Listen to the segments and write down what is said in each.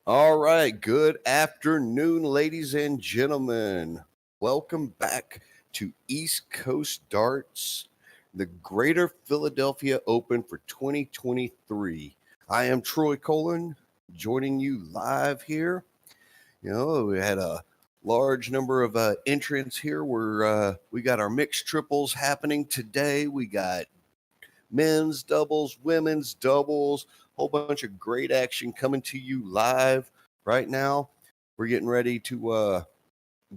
All right. Good afternoon, ladies and gentlemen. Welcome back to East Coast Darts, the Greater Philadelphia Open for 2023. I am Troy Colon, joining you live here. We had a large number of entrants here. We got our mixed triples happening today. We got men's doubles, women's doubles, whole bunch of great action coming to you live right now. We're getting ready to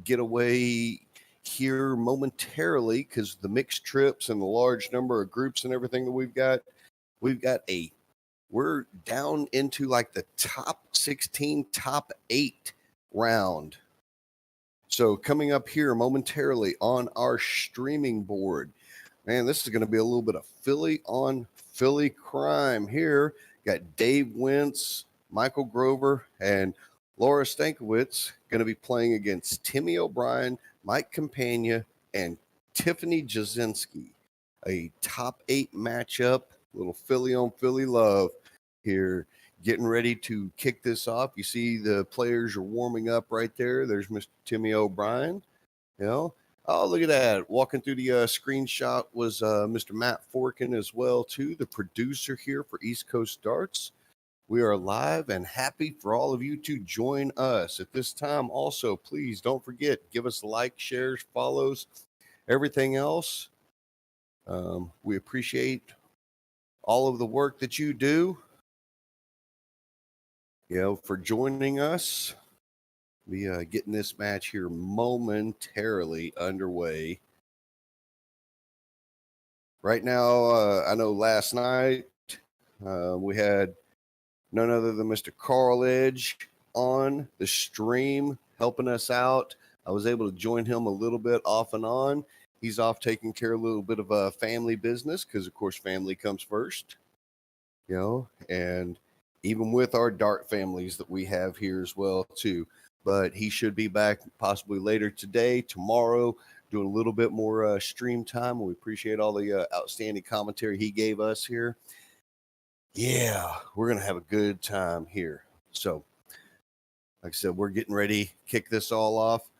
get away here momentarily because the mixed trips and the large number of groups and everything that we're down into like the top 16, top 8 round. So coming up here momentarily on our streaming board, man, this is going to be a little bit of Philly on Philly crime here. Got Dave Wentz, Michael Grover, and Laura Stankiewicz going to be playing against Timmy O'Brien, Mike Campagna, and Tiffany Jasinski. A top 8 matchup, little Philly on Philly love here. Getting ready to kick this off. You see the players are warming up right there. There's Mr. Timmy O'Brien. Oh, look at that. Walking through the screenshot was Mr. Matt Forkin as well, too, the producer here for East Coast Darts. We are live and happy for all of you to join us at this time. Also, please don't forget, give us likes, shares, follows, everything else. We appreciate all of the work that you do, for joining us. Be getting this match here momentarily underway. Right now, I know last night we had none other than Mr. Carl Edge on the stream helping us out. I was able to join him a little bit off and on. He's off taking care of a little bit of a family business because, of course, family comes first. And even with our dart families that we have here as well, too. But he should be back possibly later today, tomorrow, doing a little bit more stream time. We appreciate all the outstanding commentary he gave us here. Yeah, we're going to have a good time here. So, like I said, we're getting ready to kick this all off.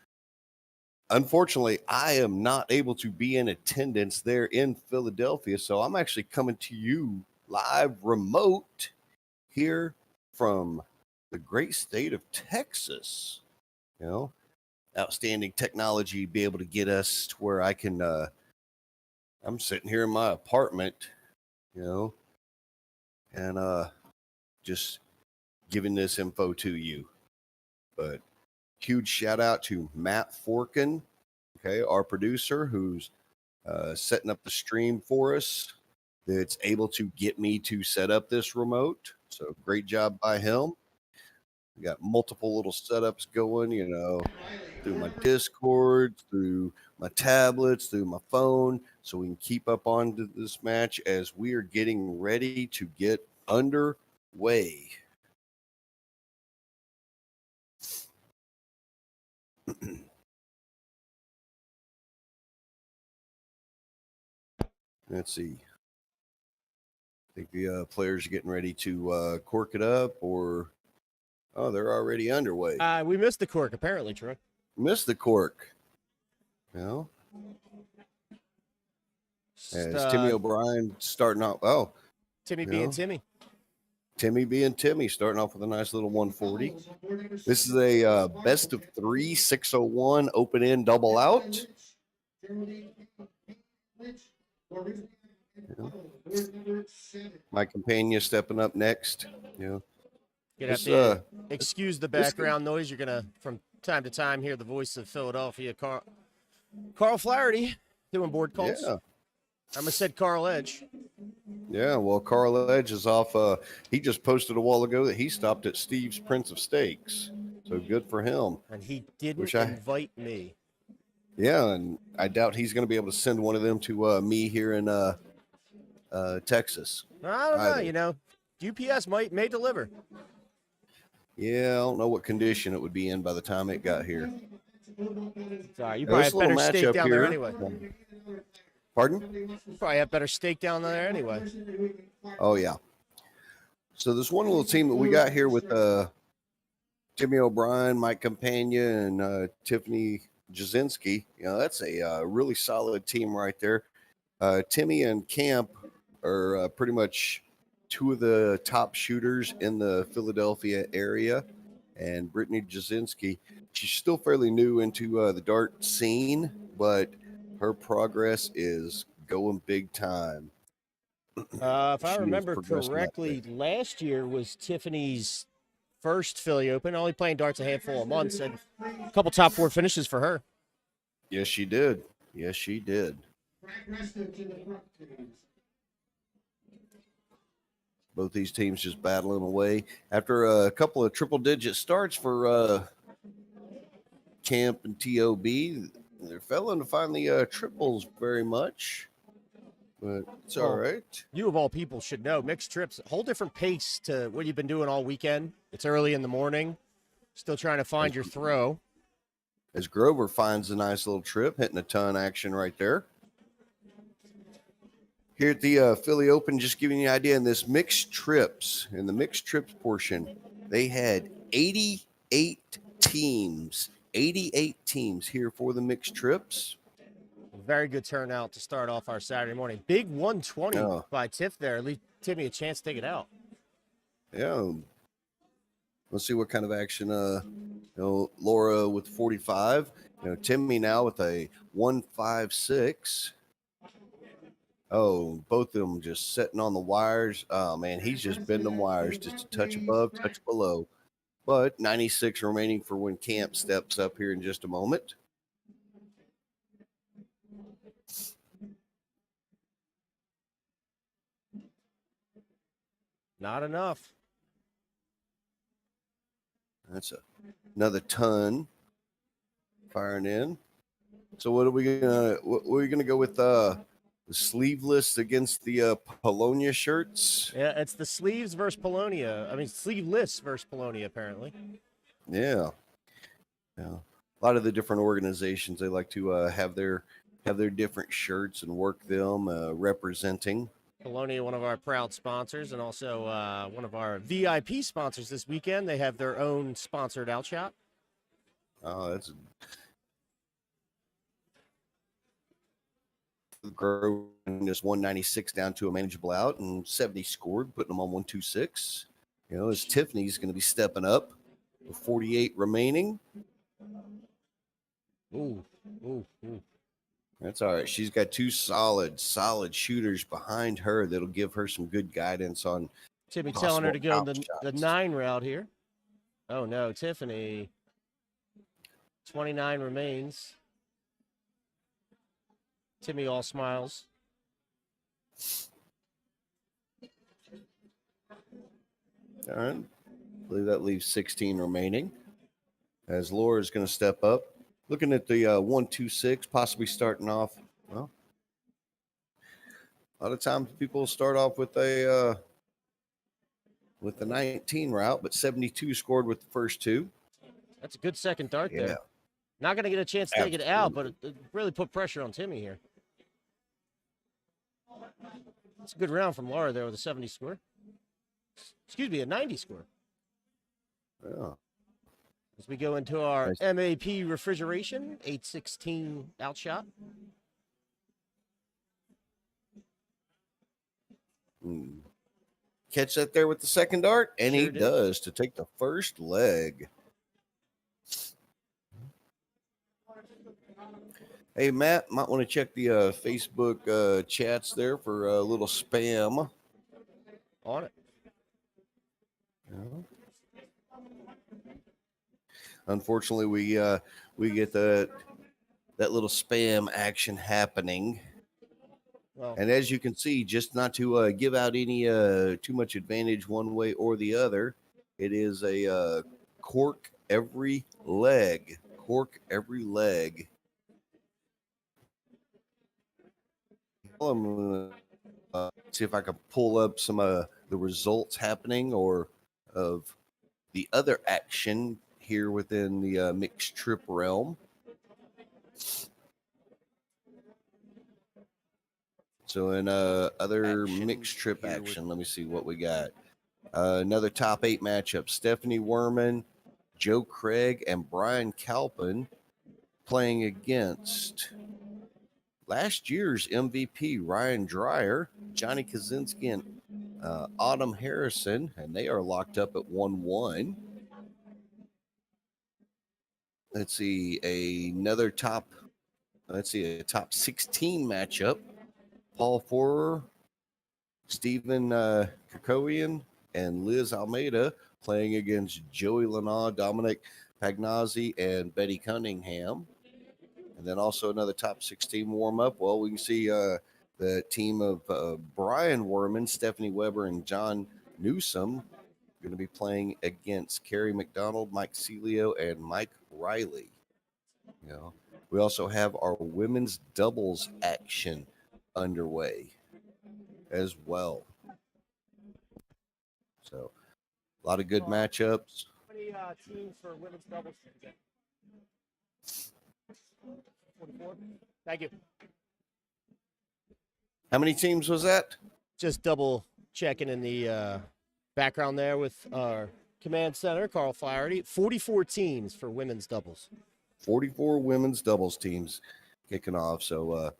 Unfortunately, I am not able to be in attendance there in Philadelphia, so I'm actually coming to you live remote here from the great state of Texas. Outstanding technology be able to get us to where I can I'm sitting here in my apartment, and just giving this info to you. But huge shout out to Matt Forkin, our producer, who's setting up the stream for us, that's able to get me to set up this remote. So great job by him. We got multiple little setups going, through my Discord, through my tablets, through my phone, so we can keep up on this match as we are getting ready to get underway. Let's see. I think the players are getting ready to cork it up, or they're already underway. We missed the cork, apparently, Troy. Missed the cork. As Timmy O'Brien starting off. Oh, Timmy being Timmy. Timmy being Timmy, starting off with a nice little 140. This is a best of 3 601 open in double out. My companion stepping up next. You're gonna have to excuse the background noise. You're gonna, from time to time, hear the voice of Philadelphia, Carl Flaherty doing board calls. Yeah. I almost said Carl Edge. Yeah, well, Carl Edge is off. He just posted a while ago that he stopped at Steve's Prince of Steaks. So good for him. And he didn't invite me. Yeah, and I doubt he's going to be able to send one of them to me here in Texas. I don't know. UPS may deliver. Yeah, I don't know what condition it would be in by the time it got here. Sorry, you probably have better steak down there anyway. Pardon? You probably have better steak down there anyway. Oh, yeah. So this one little team that we got here with Timmy O'Brien, Mike Campagna, and Tiffany Jasinski. That's a really solid team right there. Timmy and Camp are pretty much two of the top shooters in the Philadelphia area. And Brittany Jasinski, she's still fairly new into the dart scene, but her progress is going big time. If I remember correctly, last year was Tiffany's first Philly Open, only playing darts a handful of months, and a couple top 4 finishes for her. Yes, she did. Yes, she did. Both these teams just battling away. After a couple of triple-digit starts for Camp and TOB, they're failing to find the triples very much. But it's all right. You, of all people, should know mixed trips, a whole different pace to what you've been doing all weekend. It's early in the morning, still trying to find your throw. As Grover finds a nice little trip, hitting a ton of action right there. Here at the Philly Open, just giving you an idea, in the mixed trips portion, they had 88 teams here for the mixed trips. Very good turnout to start off our Saturday morning. Big 120 by Tiff there. Leave Timmy a chance to take it out. Yeah. Let's see what kind of action, Laura with 45. Timmy now with a 156. Oh, both of them just sitting on the wires. Oh, man, he's just bending them wires just a touch above, touch below. But 96 remaining for when Camp steps up here in just a moment. Not enough. That's another ton firing in. So what are we gonna go with? The sleeveless against the Polonia shirts. Yeah, it's the sleeves versus Polonia. I mean, sleeveless versus Polonia, apparently. Yeah. A lot of the different organizations, they like to have their different shirts and work them representing. Polonia, one of our proud sponsors, and also one of our VIP sponsors this weekend. They have their own sponsored outshot. Oh, that's growing this 196 down to a manageable out, and 70 scored, putting them on 126. As Tiffany's going to be stepping up with 48 remaining. Ooh. That's all right. She's got two solid shooters behind her that'll give her some good guidance on. Timmy telling her to go the 9 route here. Oh, no, Tiffany. 29 remains. Timmy all smiles. All right. I believe that leaves 16 remaining. As Laura's going to step up. Looking at the 126, possibly starting off. Well, a lot of times people start off with the 19 route, but 72 scored with the first two. That's a good second dart there. Not going to get a chance to take it out, but it really put pressure on Timmy here. It's a good round from Laura there with a 70 score. Excuse me, a 90 score. Yeah. As we go into our MAP refrigeration, 816 outshot. Catch that there with the second dart, and he does to take the first leg. Hey, Matt, might want to check the Facebook chats there for a little spam. On it. Unfortunately, we get that little spam action happening. Well, and as you can see, just not to give out any too much advantage one way or the other, it is a cork every leg. Cork every leg. I'm going to see if I can pull up some of the results happening or of the other action here within the mixed trip realm. So in other mixed trip action, let me see what we got. Another top 8 matchup. Stephanie Werman Joe Craig and Brian Calpin playing against last year's MVP, Ryan Dreyer, Johnny Kaczynski, and Autumn Harrison, and they are locked up at 1-1. Let's see, a top 16 matchup. Paul Forer, Stephen Kerkovian, and Liz Almeida playing against Joey Lanaw, Dominic Pagnazzi, and Betty Cunningham. And then also another top 16 warm-up. Well, we can see the team of Brian Werman, Stephanie Weber, and John Newsom going to be playing against Kerry McDonald, Mike Celio, and Mike Riley. You know, we also have our women's doubles action underway as well. So a lot of good matchups. How many teams for women's doubles? 44. Thank you. How many teams was that? Just double checking in the background there with our command center, Carl Flaherty. 44 teams for women's doubles. 44 women's doubles teams kicking off. So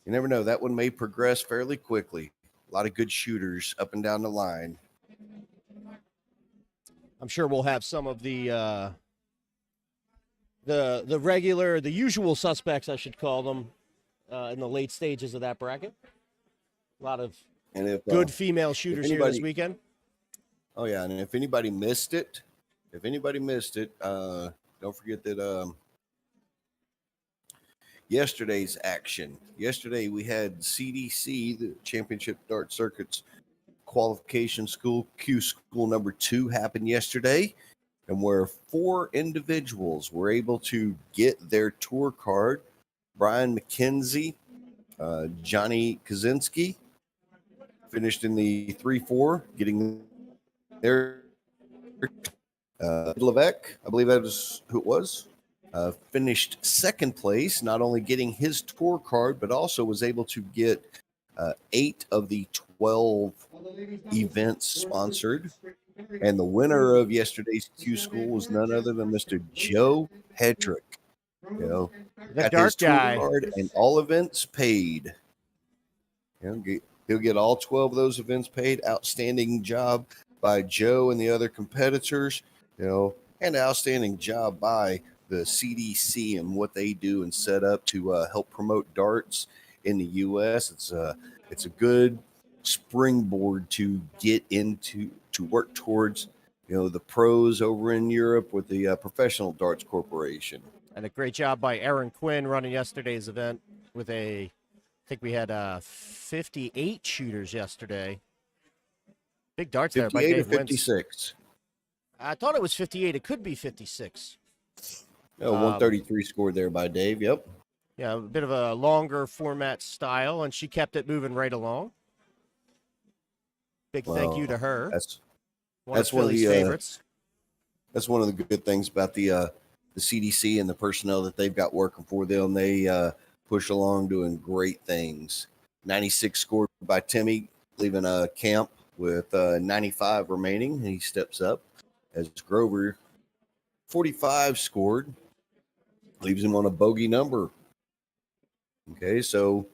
you never know. That one may progress fairly quickly. A lot of good shooters up and down the line. I'm sure we'll have some of the regular, the usual suspects, I should call them, in the late stages of that bracket. A lot of good female shooters here this weekend. Oh yeah, and if anybody missed it, don't forget that yesterday's action. Yesterday we had CDC, the Championship Dart Circuit's qualification school, Q School number 2, happened yesterday, and where 4 individuals were able to get their tour card. Brian McKenzie, Johnny Kaczynski finished in the 3-4, getting their Levesque, I believe that was who it was, finished second place, not only getting his tour card, but also was able to get 8 of the 12 events sponsored. And the winner of yesterday's Q School was none other than Mr. Joe Hedrick. You know, the dark guy, card and all events paid. He'll get all 12 of those events paid. Outstanding job by Joe and the other competitors. You know, and outstanding job by the CDC and what they do and set up to help promote darts in the U.S. It's a good springboard to get into, to work towards, you know, the pros over in Europe with the Professional Darts Corporation. And a great job by Aaron Quinn running yesterday's event with I think we had 58 shooters yesterday. Big darts there by Dave 56. Wentz. I thought it was 58. It could be 56. Oh, 133 scored there by Dave. Yep. Yeah, a bit of a longer format style, and she kept it moving right along. Big thank you to her. That's one of the favorites. That's one of the good things about the CDC and the personnel that they've got working for them. They push along doing great things. 96 scored by Timmy, leaving a camp with 95 remaining. He steps up as Grover, 45 scored, leaves him on a bogey number. Okay, so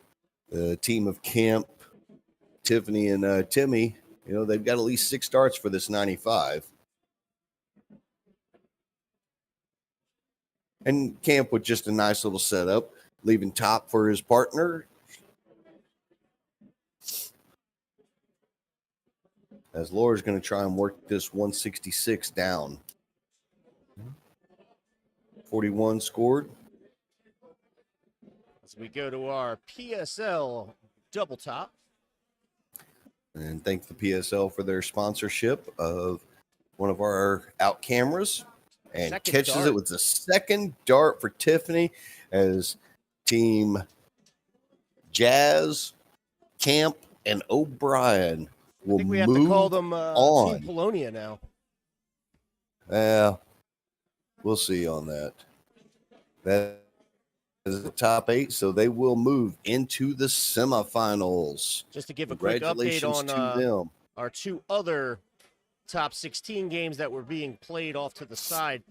the team of Camp, Tiffany, and Timmy, you know, they've got at least 6 darts for this 95. And Camp with just a nice little setup, leaving top for his partner. As Laura's going to try and work this 166 down. 41 scored. As we go to our PSL double top. And thank the PSL for their sponsorship of one of our out cameras. And Second catches dart. it with the second dart for Tiffany as Team Jazz, Camp, and O'Brien will I think we have move to call them on. Team Polonia now. Yeah, we'll see on that. That is the top 8, so they will move into the semifinals. Just to give a quick update Congratulations on to them. our 2 other top 16 games that were being played off to the side.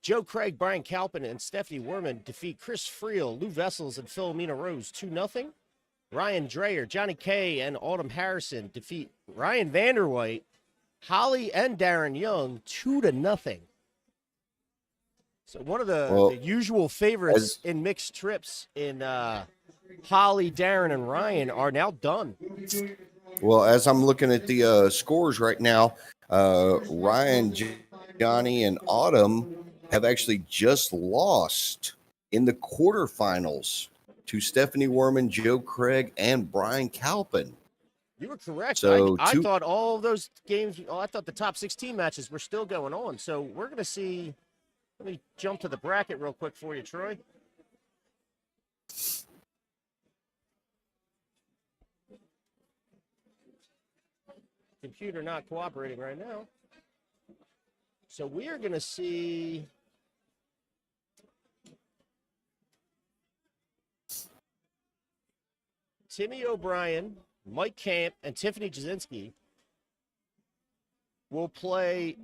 Joe Craig, Brian Calpin, and Stephanie Werman defeat Chris Friel, Lou Vessels, and Philomena Rose 2-0. Ryan Dreyer, Johnny Kay, and Autumn Harrison defeat Ryan Vanderwhite, Holly, and Darren Young 2-0. So one of the usual favorites in mixed trips in Holly, Darren, and Ryan are now done. Well, as I'm looking at the scores right now, Ryan, Johnny, and Autumn have actually just lost in the quarterfinals to Stephanie Werman, Joe Craig, and Brian Calpin. You were correct. So I thought all of those games, I thought the top 16 matches were still going on. So we're going to see. Let me jump to the bracket real quick for you, Troy. Computer not cooperating right now. So we are going to see Timmy O'Brien, Mike Camp, and Tiffany Jasinski will play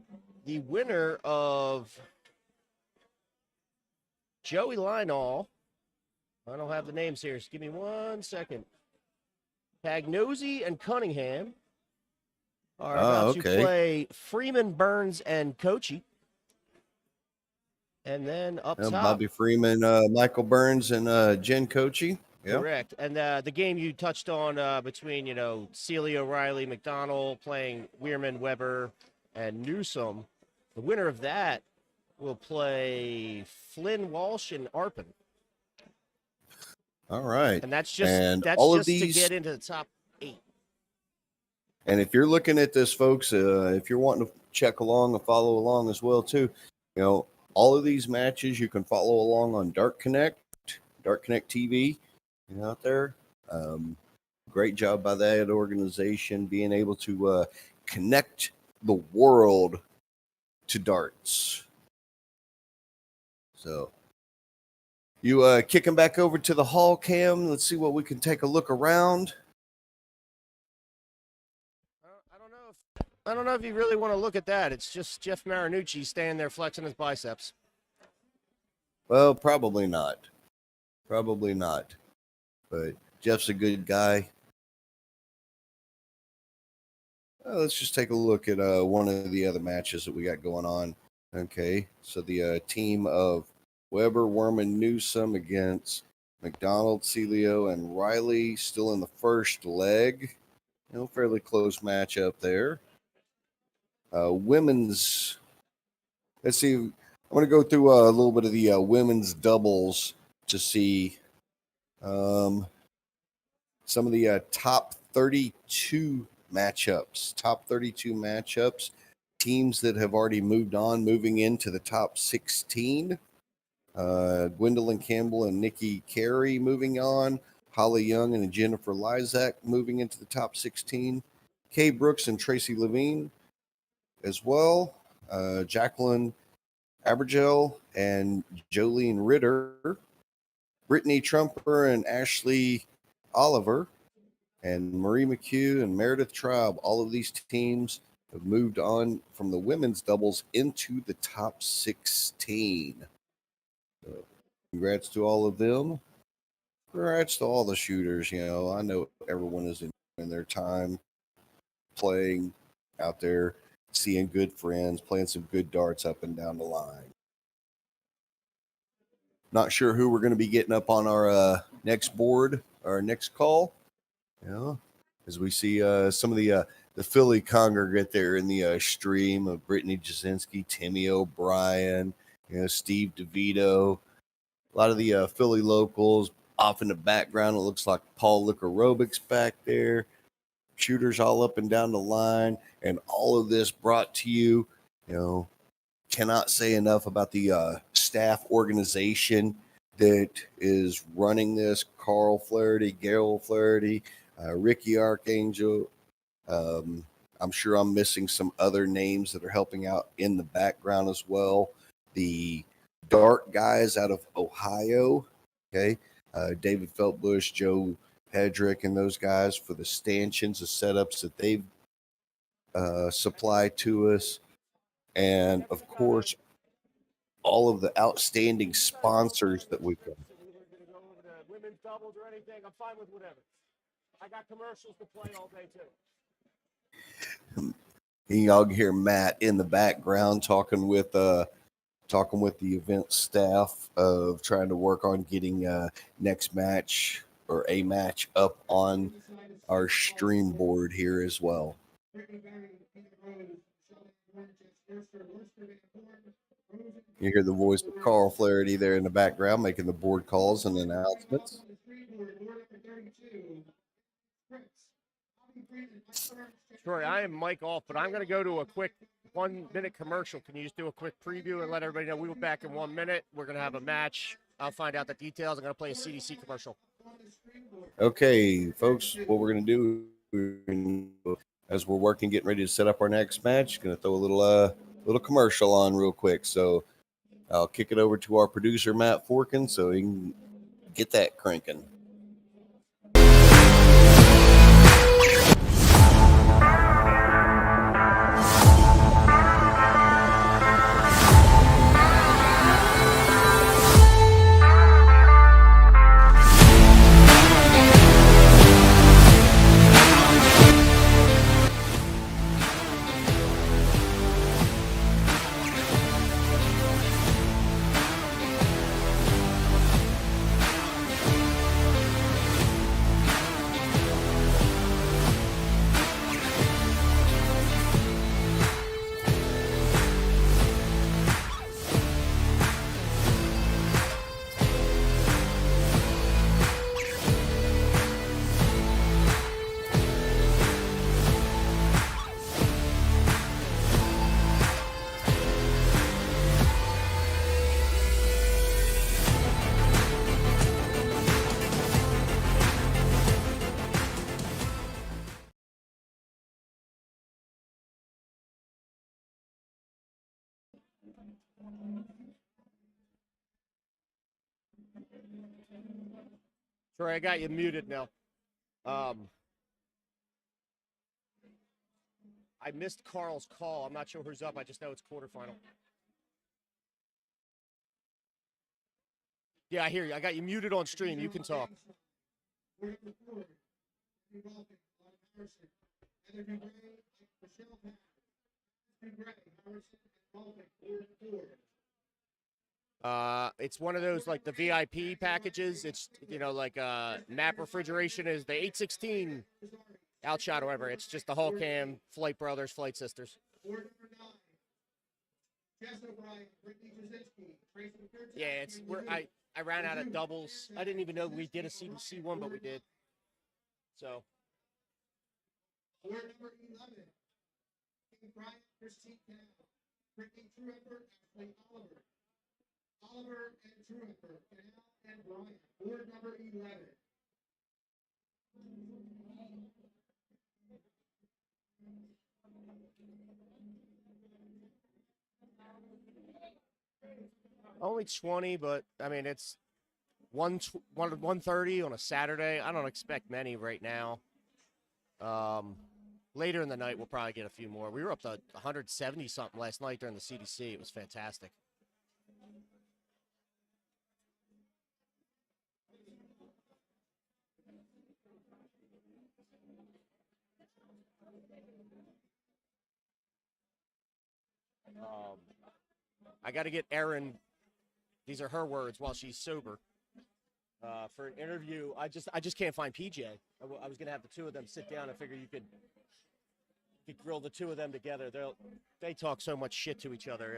the winner of Joey Lionel. I don't have the names here. Just give me 1 second. Pagnosi and Cunningham are about to play Freeman, Burns, and Kochi. And then up top, Bobby Freeman, Michael Burns, and Jen Kochi. Yep. Correct. And the game you touched on between, Celia O'Reilly, McDonald playing Weirman, Weber, and Newsom, the winner of that will play Flynn Walsh and Arpin. All right. And that's just to get into the top 8. And if you're looking at this, folks, if you're wanting to check along and follow along as well, too, all of these matches you can follow along on Dark Connect TV. Out there. Great job by that organization being able to connect the world to darts. So you kicking back over to the hall, Cam. Let's see what we can take a look around. I don't know if you really want to look at that. It's just Jeff Marinucci standing there flexing his biceps. Well, probably not. Probably not. But Jeff's a good guy. Let's just take a look at one of the other matches that we got going on. Okay, so the team of Weber, Werman, Newsom against McDonald, Celio, and Riley still in the first leg. Fairly close matchup there. Women's, let's see. I'm going to go through a little bit of the women's doubles to see some of the top 32 matchups, teams that have already moved on, moving into the top 16. Gwendolyn Campbell and Nikki Carey moving on. Holly Young and Jennifer Lysak moving into the top 16. Kay Brooks and Tracy Levine as well. Jacqueline Abergel and Jolene Ritter. Brittany Trumper and Ashley Oliver. And Marie McHugh and Meredith Traub. All of these teams have moved on from the women's doubles into the top 16. So, congrats to all of them. Congrats to all the shooters. I know everyone is enjoying their time playing out there, seeing good friends, playing some good darts up and down the line. Not sure who we're going to be getting up on our next board, our next call. As we see some of the Philly congregate there in the stream of Brittany Jasinski, Timmy O'Brien, Steve DeVito, a lot of the Philly locals. Off in the background, it looks like Paul Lick-aerobics back there. Shooters all up and down the line, and all of this brought to you. Cannot say enough about the staff organization that is running this. Carl Flaherty, Gail Flaherty, Ricky Archangel. I'm sure I'm missing some other names that are helping out in the background as well. The Dart guys out of Ohio, okay? David Feltbush, Joe Hedrick, and those guys for the stanchions, the setups that they've supply to us. And of course, all of the outstanding sponsors that we've got. Women's doubles or anything, I'm fine with whatever. I got commercials to play all day too. Y'all can hear Matt in the background talking with the event staff of trying to work on getting next match or a match up on our stream board here as well. You hear the voice of Carl Flaherty there in the background making the board calls and announcements. Troy, I am mic off, but I'm going to go to a quick 1 minute commercial. Can you just do a quick preview and let everybody know we'll be back in 1 minute? We're going to have a match. I'll find out the details. I'm going to play a CDC commercial. Okay, folks, what we're going to do as we're working, getting ready to set up our next match, going to throw a little commercial on real quick. So I'll kick it over to our producer, Matt Forkin, so he can get that cranking. Troy, I got you muted now. I missed Carl's call. I'm not sure who's up. I just know it's quarterfinal. Yeah, I hear you. I got you muted on stream. You can talk. It's one of those like the VIP packages. It's like map refrigeration is the 816 outshot or whatever. It's just the Hulk Cam, Flight Brothers, Flight Sisters. Yeah, I ran out of doubles. I didn't even know we did a CDC one, but we did. So. Board number 11. Brian, Christine Canal, Brittany Truecker, Ashley Oliver. Oliver and Truecker, Canal and Brian. Board number 11. Only 20, but I mean it's 1:30 on a Saturday. I don't expect many right now. Later in the night, we'll probably get a few more. We were up to 170 something last night during the CDC. It was fantastic. I got to get Erin. These are her words while she's sober. For an interview, I just can't find PJ. I was gonna have the two of them sit down. I figure you could grill the two of them together. They talk so much shit to each other.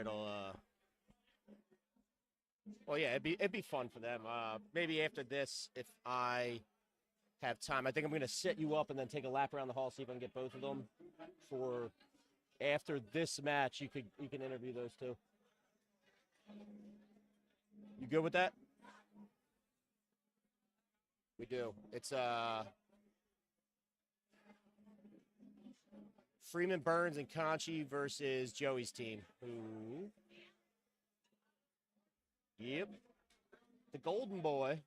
Well, yeah, it'd be fun for them. Maybe after this, if I have time, I think I'm gonna set you up and then take a lap around the hall, see if I can get both of them for after this match. You can interview those two. You good with that? We do. It's Freeman, Burns, and Conchi versus Joey's team. Ooh. Yep. The Golden Boy.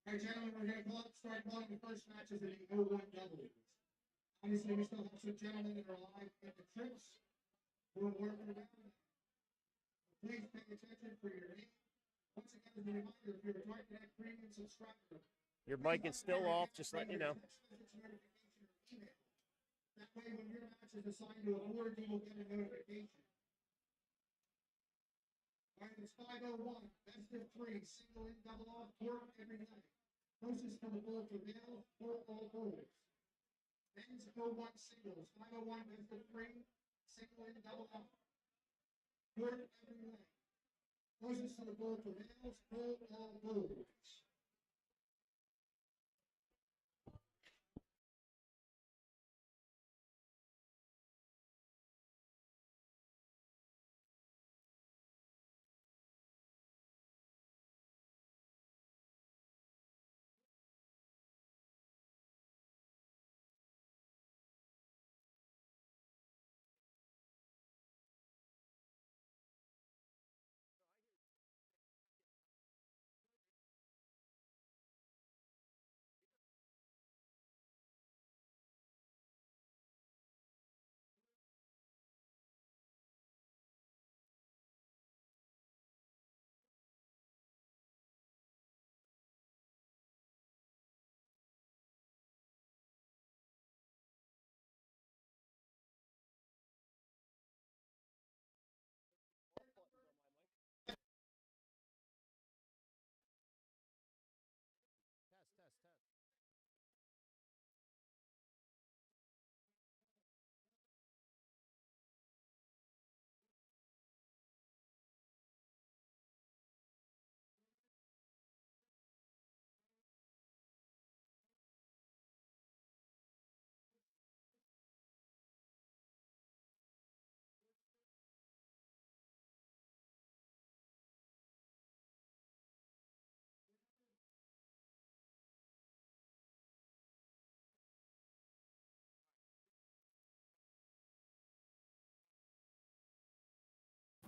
All right, gentlemen, we're going to start calling the first matches in the 01 doubles. Obviously, we still have some gentlemen that are alive at the trips. We're working around. Please pay attention for your name. Once again, as a reminder, if you're a Dark Connect premium subscriber, Your mic is still off, just letting you know. That way, when your match is assigned to a board, you will get a notification. All right, it's 5:01, best of 3, single in, double off, work every night. Closest to the ball for male, for all bowls. Men's 01 singles, 5:01, best of 3, single in, double off. Work every night. Closest to the ball for males, for all bowls.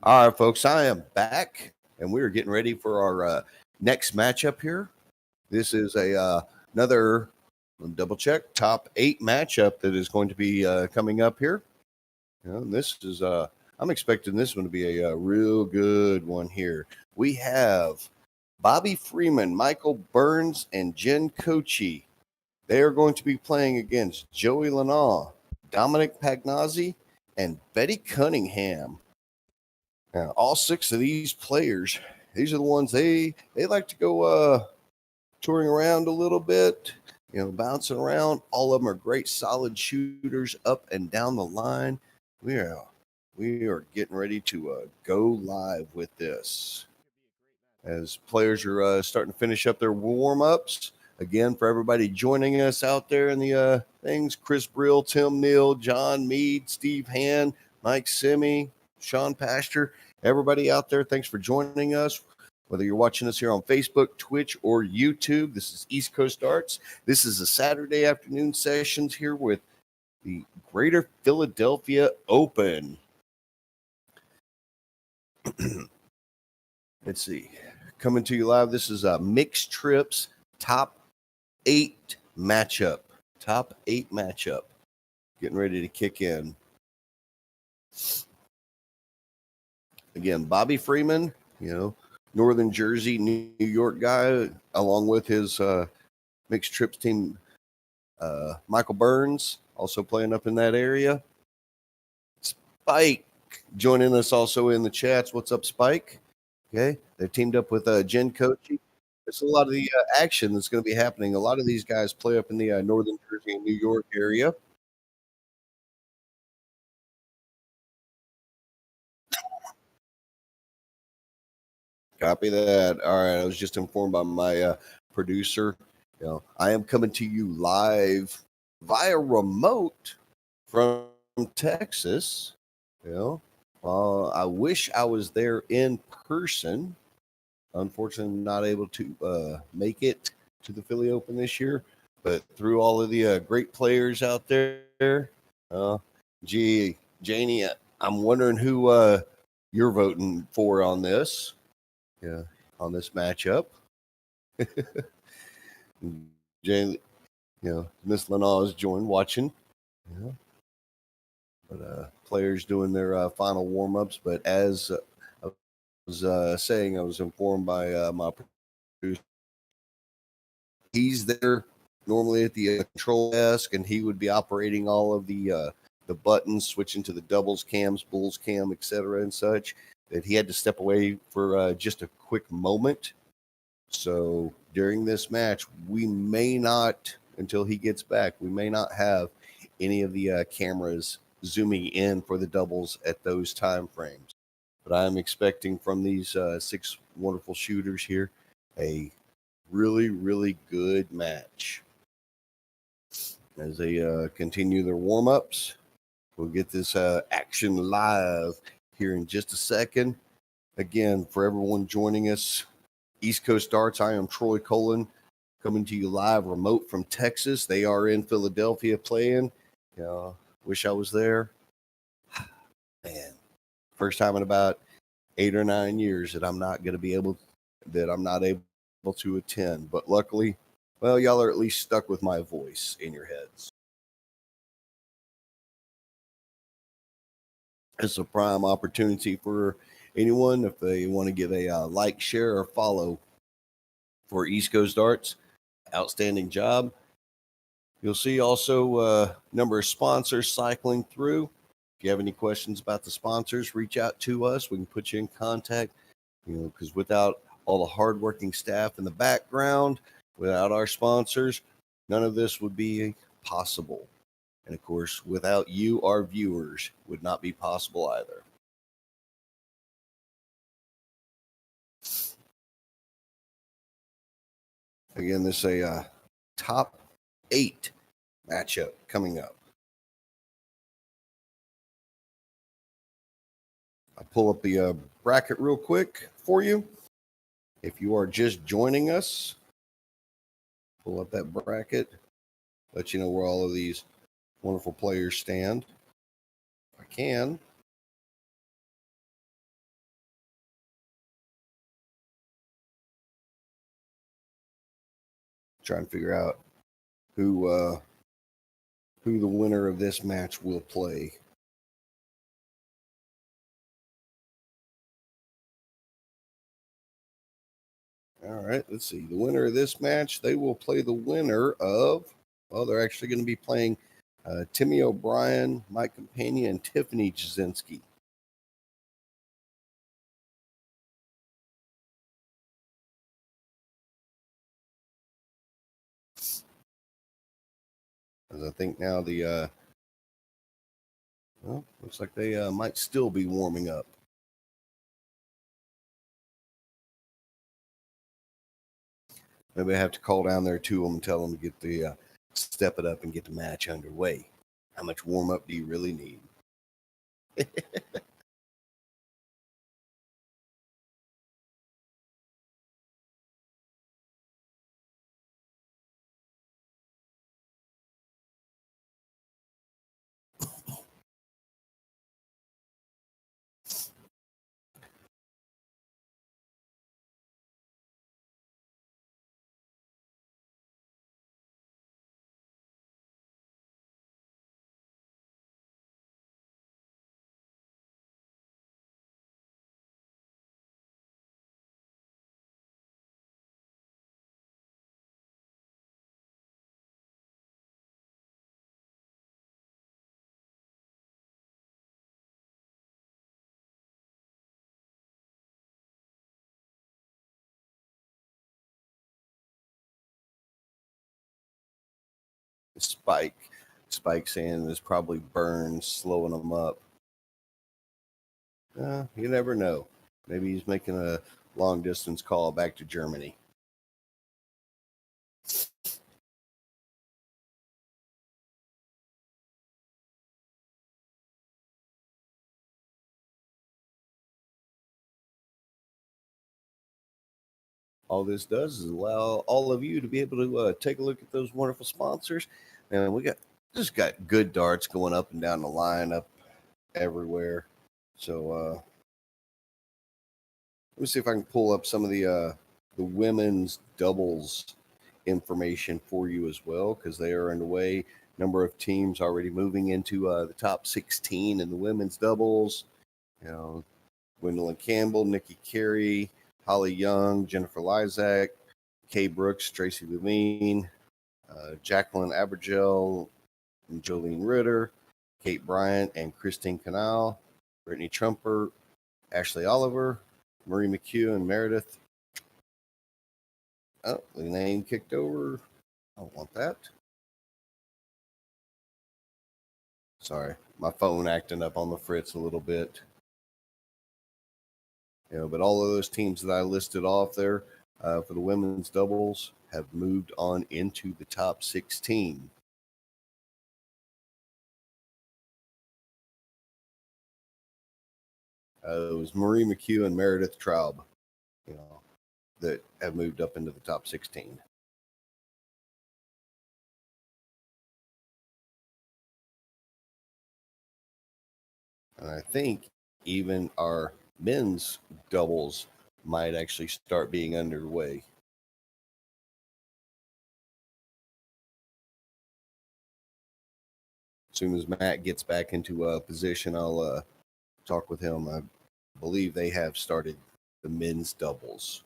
All right, folks, I am back, and we are getting ready for our next matchup here. This is another double check top 8 matchup that is going to be coming up here. This is I'm expecting this one to be a real good one here. We have Bobby Freeman, Michael Burns, and Jen Kochi. They are going to be playing against Joey Lanaw, Dominic Pagnazzi, and Betty Cunningham. Now, all 6 of these players, these are the ones they like to go touring around a little bit, bouncing around. All of them are great, solid shooters up and down the line. We are getting ready to go live with this. As players are starting to finish up their warm-ups. Again, for everybody joining us out there in the things, Chris Brill, Tim Neal, John Mead, Steve Hand, Mike Simi, Sean Pastor, everybody out there, thanks for joining us. Whether you're watching us here on Facebook, Twitch, or YouTube, this is East Coast Arts. This is a Saturday afternoon sessions here with the Greater Philadelphia Open. Let's see. Coming to you live, this is a Mixed Trips top 8 matchup. Top 8 matchup. Getting ready to kick in. Again, Bobby Freeman, Northern Jersey, New York guy, along with his Mixed Trips team, Michael Burns, also playing up in that area. Spike joining us also in the chats. What's up, Spike? Okay, they're teamed up with Jen Kochi. There's a lot of the action that's going to be happening. A lot of these guys play up in the Northern Jersey and New York area. Copy that. All right. I was just informed by my producer. I am coming to you live via remote from Texas. I wish I was there in person. Unfortunately, I'm not able to make it to the Philly Open this year. But through all of the great players out there, Janie, I'm wondering who you're voting for on this. Yeah, on this matchup. Jane, Miss Lanaw is joined watching. Yeah. But players doing their final warm-ups. But as I was saying, I was informed by my producer, he's there normally at the control desk, and he would be operating all of the buttons, switching to the doubles cams, bulls cam, etc., and such. That he had to step away for just a quick moment. So during this match, we may not, until he gets back, we may not have any of the cameras zooming in for the doubles at those time frames. But I'm expecting from these six wonderful shooters here a really, really good match. As they continue their warm ups, we'll get this action live here in just a second. Again, for everyone joining us, East Coast Darts, I am Troy Colon, coming to you live remote from Texas. They are in Philadelphia playing. Wish I was there. Man, first time in about 8 or 9 years that I'm not able to attend. But luckily, well, y'all are at least stuck with my voice in your heads. It's a prime opportunity for anyone if they want to give a like, share, or follow for East Coast Darts. Outstanding job. You'll see also a number of sponsors cycling through. If you have any questions about the sponsors, reach out to us. We can put you in contact, because without all the hardworking staff in the background, without our sponsors, none of this would be possible. And of course, without you, our viewers, would not be possible either. Again, this is a top 8 matchup coming up. I'll pull up the bracket real quick for you. If you are just joining us, pull up that bracket, let you know where all of these wonderful players stand. If I can. Try and figure out who the winner of this match will play. All right, let's see. The winner of this match, they will play the winner of, well, they're actually going to be playing Timmy O'Brien, Mike Campagna, and Tiffany Jasinski. As I think now looks like they might still be warming up. Maybe I have to call down there to them and tell them to get the step it up and get the match underway. How much warm up do you really need? Spike saying it's probably Burns slowing them up. You never know. Maybe he's making a long distance call back to Germany. All this does is allow all of you to be able to take a look at those wonderful sponsors. And we got good darts going up and down the line, up everywhere. So let me see if I can pull up some of the women's doubles information for you as well, because they are underway. number of teams already moving into the top 16 in the women's doubles. Gwendolyn Campbell, Nikki Carey, Holly Young, Jennifer Lysak, Kay Brooks, Tracy Levine, Jacqueline Abergel, and Jolene Ritter, Kate Bryant and Christine Canal, Brittany Trumper, Ashley Oliver, Marie McHugh, and Meredith. Oh, the name kicked over. I don't want that. Sorry, my phone acting up on the fritz a little bit. But all of those teams that I listed off there for the women's doubles have moved on into the top 16. It was Marie McHugh and Meredith Traub, that have moved up into the top 16. And I think even our men's doubles might actually start being underway. As soon as Matt gets back into a position, I'll talk with him. I believe they have started the men's doubles.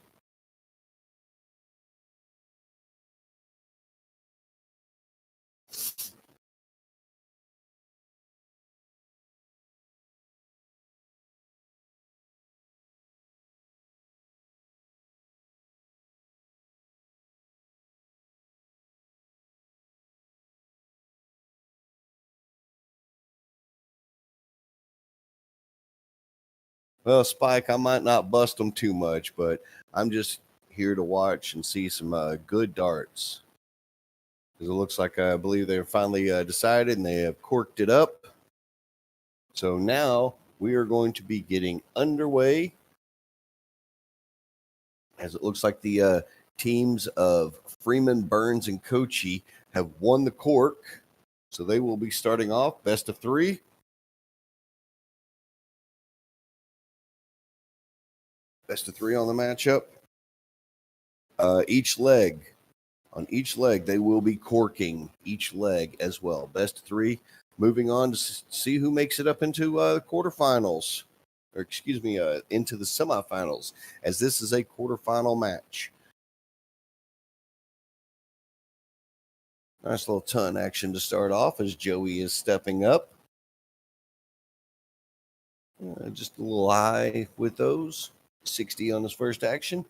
Well, Spike, I might not bust them too much, but I'm just here to watch and see some good darts. Because it looks like I believe they're finally decided and they have corked it up. So now we are going to be getting underway. As it looks like the teams of Freeman, Burns, and Kochi have won the cork. So they will be starting off best of three. Best of three on the matchup. Each leg, they will be corking each leg as well. Best of three. Moving on to see who makes it up into the quarterfinals. Into the semifinals, as this is a quarterfinal match. Nice little ton action to start off as Joey is stepping up. Just a little high with those. 60 on his first action.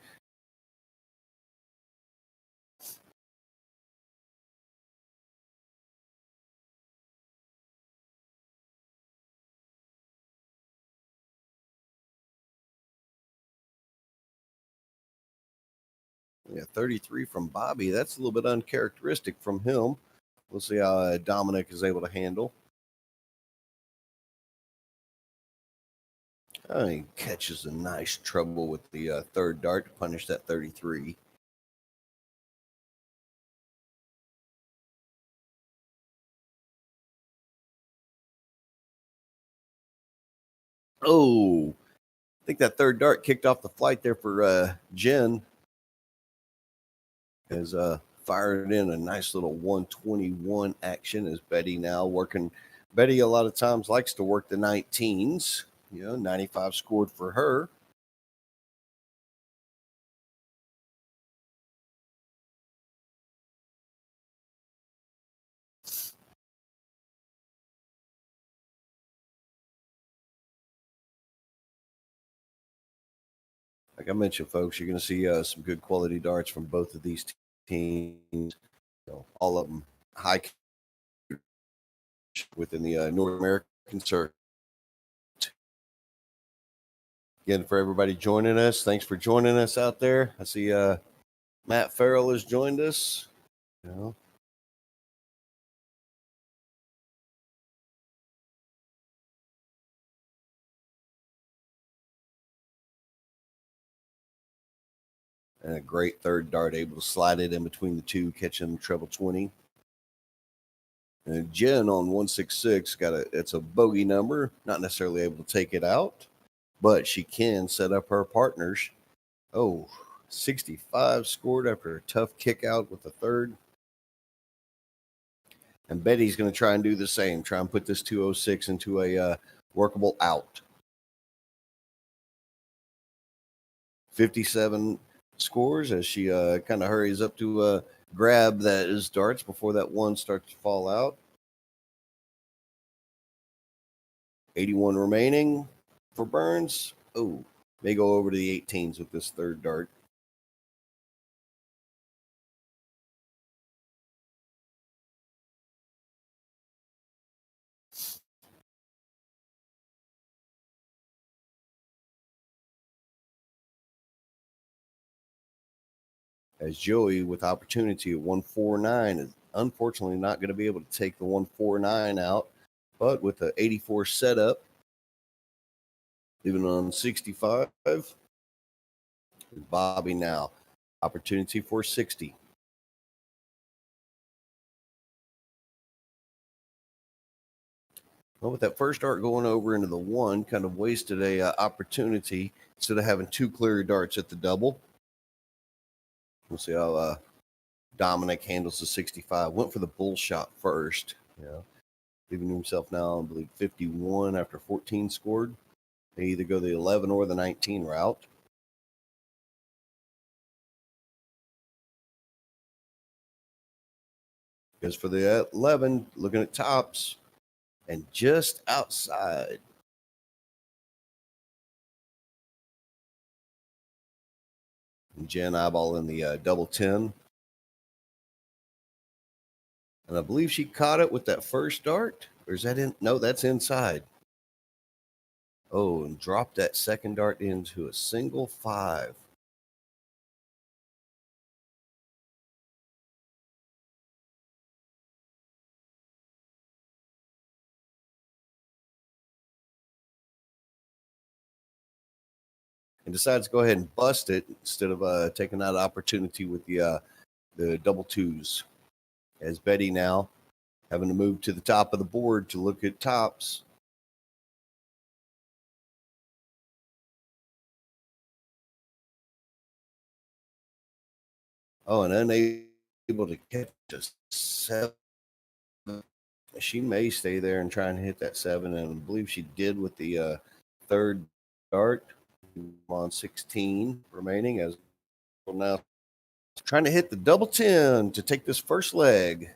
Yeah, 33 from Bobby. That's a little bit uncharacteristic from him. We'll see how Dominic is able to handle. He catches a nice treble with the third dart to punish that 33. Oh, I think that third dart kicked off the flight there for Jen. Has fired in a nice little 121 action as Betty now working. Betty a lot of times likes to work the 19s. 95 scored for her. Like I mentioned, folks, you're going to see some good quality darts from both of these teams. All of them high within the North American circuit. Again, for everybody joining us, thanks for joining us out there. I see Matt Farrell has joined us. And a great third dart, able to slide it in between the two, catching the treble 20. And Jen on 166 it's a bogey number, not necessarily able to take it out, but she can set up her partners. 65 scored after a tough kick out with the third. And Betty's going to try and do the same, try and put this 206 into a workable out. 57 scores as she kind of hurries up to grab those darts before that one starts to fall out. 81 remaining for Burns. Oh, may go over to the 18s with this third dart. As Joey with opportunity at 149 is unfortunately not going to be able to take the 149 out, but with the 84 setup, even on 65, Bobby now. Opportunity for 60. Well, with that first dart going over into the one, kind of wasted a opportunity instead of having two clear darts at the double. We'll see how Dominic handles the 65. Went for the bull shot first. Giving himself now, I believe, 51 after 14 scored. They either go the 11 or the 19 route. Goes for the 11, looking at tops, and just outside. And Jen eyeballing the double 10. And I believe she caught it with that first dart. Or is that in? No, that's inside. Oh, and dropped that second dart into a single 5. And decides to go ahead and bust it instead of taking that opportunity with the double 2s. As Betty now having to move to the top of the board to look at tops. Oh, and unable to catch a 7. She may stay there and try and hit that 7, and I believe she did with the third dart. On 16 remaining, as well now trying to hit the double 10 to take this first leg.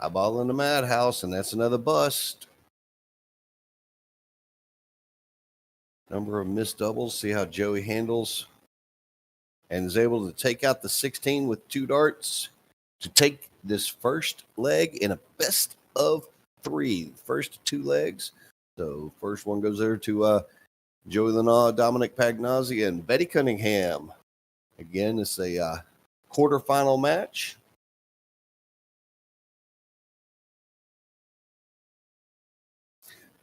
Eyeball in the madhouse, and that's another bust. Number of missed doubles. See how Joey handles and is able to take out the 16 with 2 darts to take this first leg in a best of 3. First 2 legs. So first one goes there to Joey Lanaw, Dominic Pagnozzi, and Betty Cunningham. Again, it's a quarterfinal match.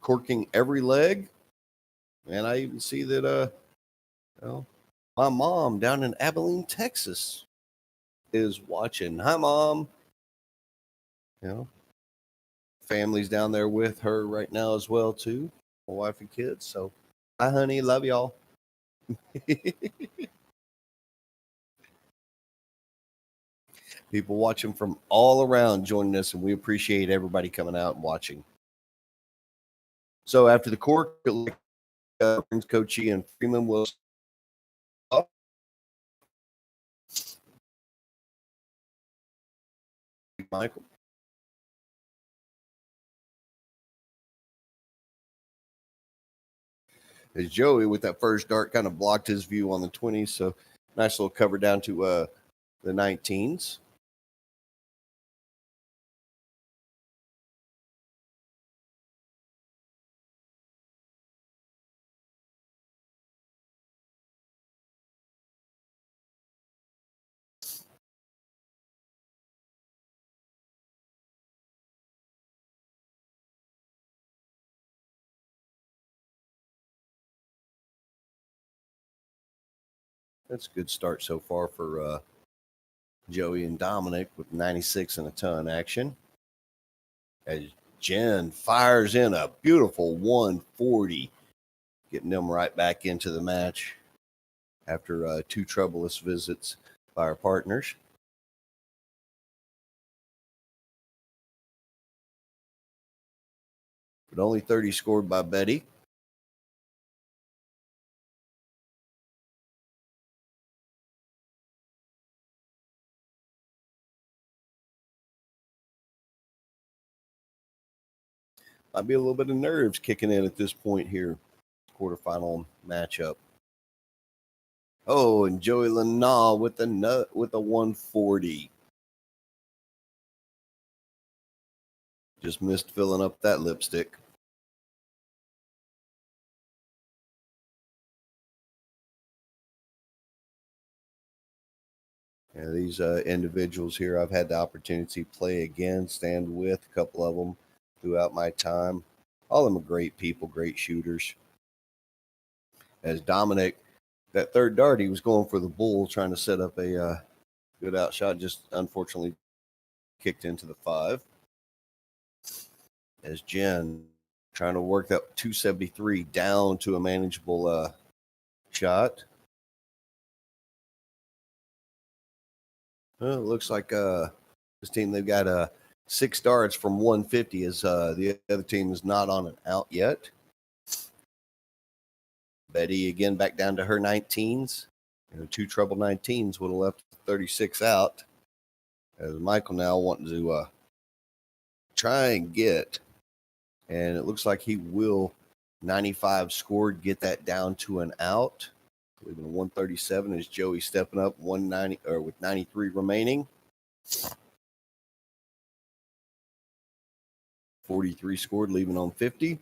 Corking every leg. And I even see that my mom down in Abilene, Texas is watching. Hi, Mom. Family's down there with her right now as well, too. My wife and kids. So, hi, honey. Love y'all. People watching from all around joining us, and we appreciate everybody coming out and watching. So, after the cork, Coachy and Freeman will stop. Michael. As Joey with that first dart kind of blocked his view on the 20s. So nice little cover down to the 19s. That's a good start so far for Joey and Dominic with 96 and a ton action. As Jen fires in a beautiful 140, getting them right back into the match after 2 troublous visits by our partners. But only 30 scored by Betty. Might be a little bit of nerves kicking in at this point here. Quarterfinal matchup. Oh, and Joey Lanal with the 140. Just missed filling up that lipstick. Yeah, these individuals here, I've had the opportunity to play against, stand with a couple of them throughout my time. All of them are great people, great shooters. As Dominic, that third dart, he was going for the bull, trying to set up a good outshot, just unfortunately kicked into the 5. As Jen trying to work that 273 down to a manageable shot. Well, it looks like this team, they've got 6 darts from 150 as the other team is not on an out yet. Betty again back down to her 19s. 2 treble 19s would have left 36 out. As Michael now wanting to try and get, and it looks like he will 95 scored, get that down to an out. Leaving a 137 as Joey stepping up 190 or with 93 remaining. 43 scored, leaving on 50.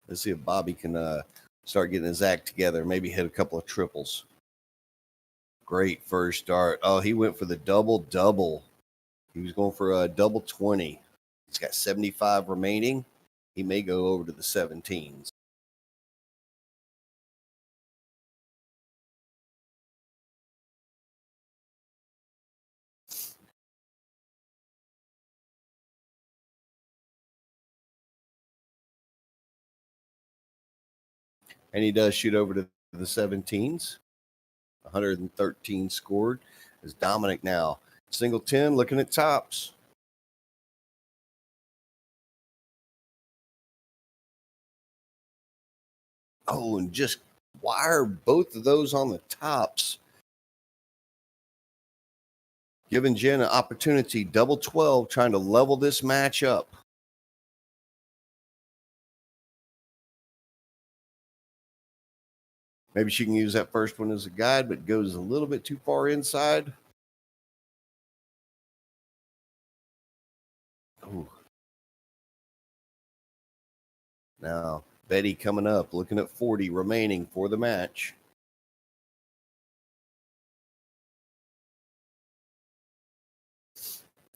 Let's see if Bobby can start getting his act together. Maybe hit a couple of triples. Great first start. Oh, he went for the double-double. He was going for a double 20. He's got 75 remaining. He may go over to the 17s. And he does shoot over to the 17s. 113 scored. Is Dominic now. Single 10, looking at tops. Oh, and just wire both of those on the tops. Giving Jen an opportunity, double 12, trying to level this match up. Maybe she can use that first one as a guide, but goes a little bit too far inside. Ooh. Now, Betty coming up, looking at 40 remaining for the match.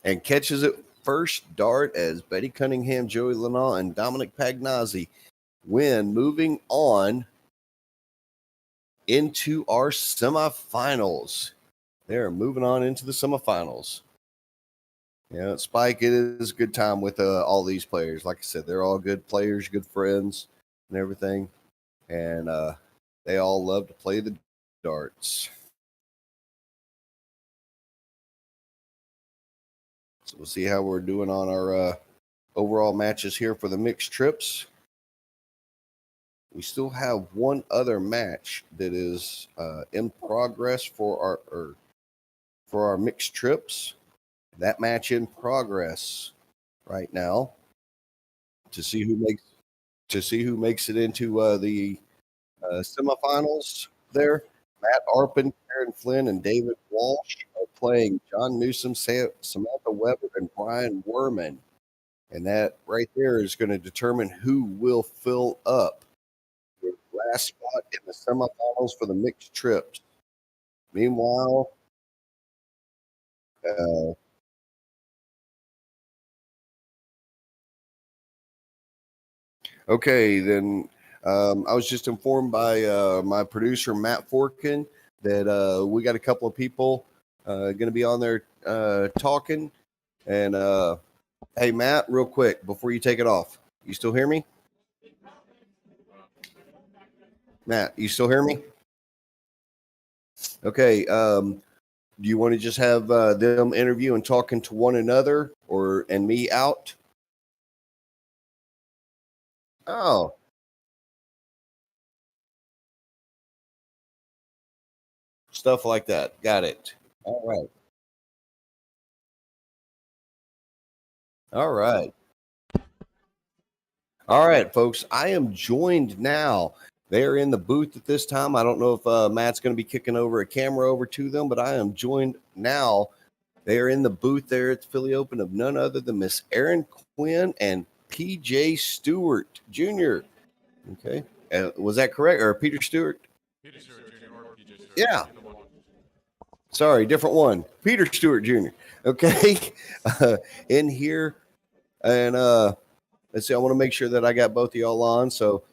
And catches it first dart as Betty Cunningham, Joey Lanal, and Dominic Pagnazzi win, moving on into our semifinals. They're moving on into the semifinals. Yeah, Spike, it is a good time with all these players. Like I said, they're all good players, good friends, and everything. And they all love to play the darts. So we'll see how we're doing on our overall matches here for the mixed trips. We still have one other match that is in progress for our mixed trips. That match in progress right now to see who makes it into the semifinals. There, Matt Arpin, Karen Flynn, and David Walsh are playing John Newsom, Samantha Weber, and Brian Werman, and that right there is going to determine who will fill up the last spot in the semifinals for the mixed trips. Meanwhile, okay, then I was just informed by my producer, Matt Forkin, that we got a couple of people going to be on there talking. And hey, Matt, real quick, before you take it off, you still hear me? Matt, you still hear me? Okay. Do you want to just have them interview and talking to one another, and me out? Oh, stuff like that. Got it. All right. All right. All right, folks. I am joined now. They're in the booth at this time. I don't know if Matt's going to be kicking over a camera over to them, but I am joined now. They are in the booth there at the Philly Open of none other than Miss Erin Quinn and PJ Stewart Jr. Okay. Was that correct? Or Peter Stewart? Peter Stewart Jr. or PJ Stewart. Yeah. Sorry, different one. Peter Stewart Jr. Okay. In here. And let's see, I want to make sure that I got both of y'all on. So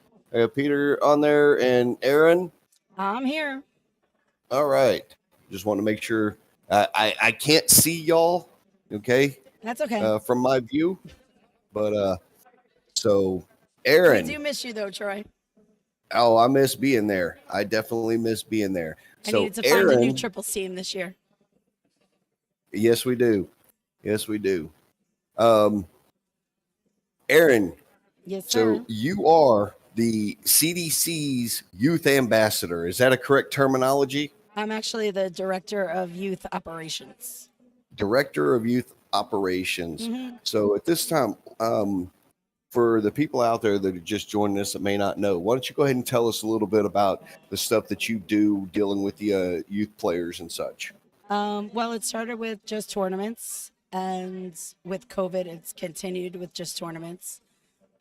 Peter on there and Erin. I'm here. All right. Just want to make sure I can't see y'all. Okay. That's okay. From my view. But so I Erin. do miss you though, Troy. Oh, I miss being there. I definitely miss being there. I So needed to find a new triples team this year. Yes, we do. Yes, we do. Erin, Yes, so sir. you are the CDC's youth ambassador. Is that a correct terminology? I'm actually the director of youth operations. Director of Youth Operations. Mhm. So at this time, for the people out there that are just joining us that may not know, why don't you go ahead and tell us a little bit about the stuff that you do dealing with the youth players and such? Well, it started with just tournaments, and with COVID, it's continued with just tournaments.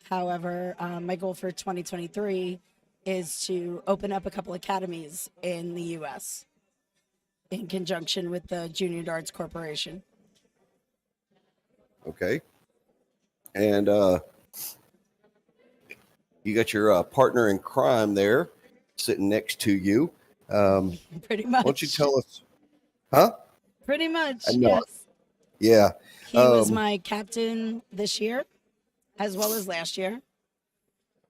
However, my goal for 2023 is to open up a couple academies in the U.S. in conjunction with the Junior Darts Corporation. Okay. And you got your partner in crime there sitting next to you. Pretty much. Why don't you tell us? Huh? Pretty much, I know. yes. Yeah. He was my captain this year, as well as last year.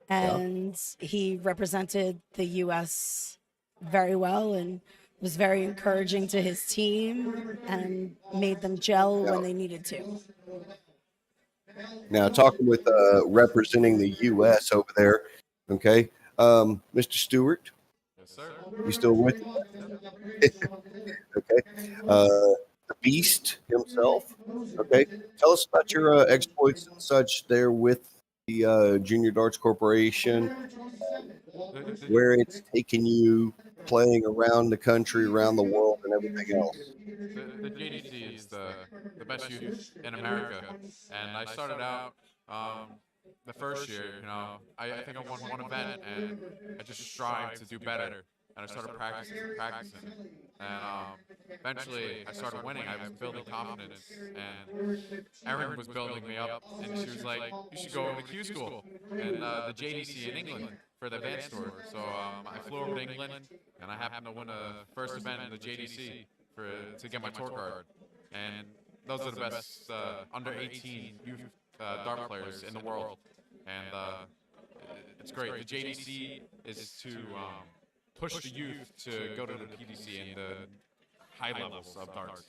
And he represented the U.S. very well and was very encouraging to his team and made them gel when they needed to. Now, talking with representing the U.S. over there, okay, Mr. Stewart, Yes, sir. you still with me? Okay, the Beast himself, okay. Tell us about your exploits and such there with the Junior Darts Corporation, where it's taken you, playing around the country, around the world, and everything else. The JDC is the best youth in America, and I started out the first year. I think I won one event, and I just strived to do better. And I started practicing, and eventually I started winning. I was building confidence, and Erin was building me up, and she was like, "You should go over to Q School and the JDC in England for the advanced tour." So I flew over to England, and I happened to win the first event in the JDC to get my tour card. And those are the best under 18 youth dart players in the world, and it's great. The JDC is to push the youth to go to the PDC and the high levels of darts.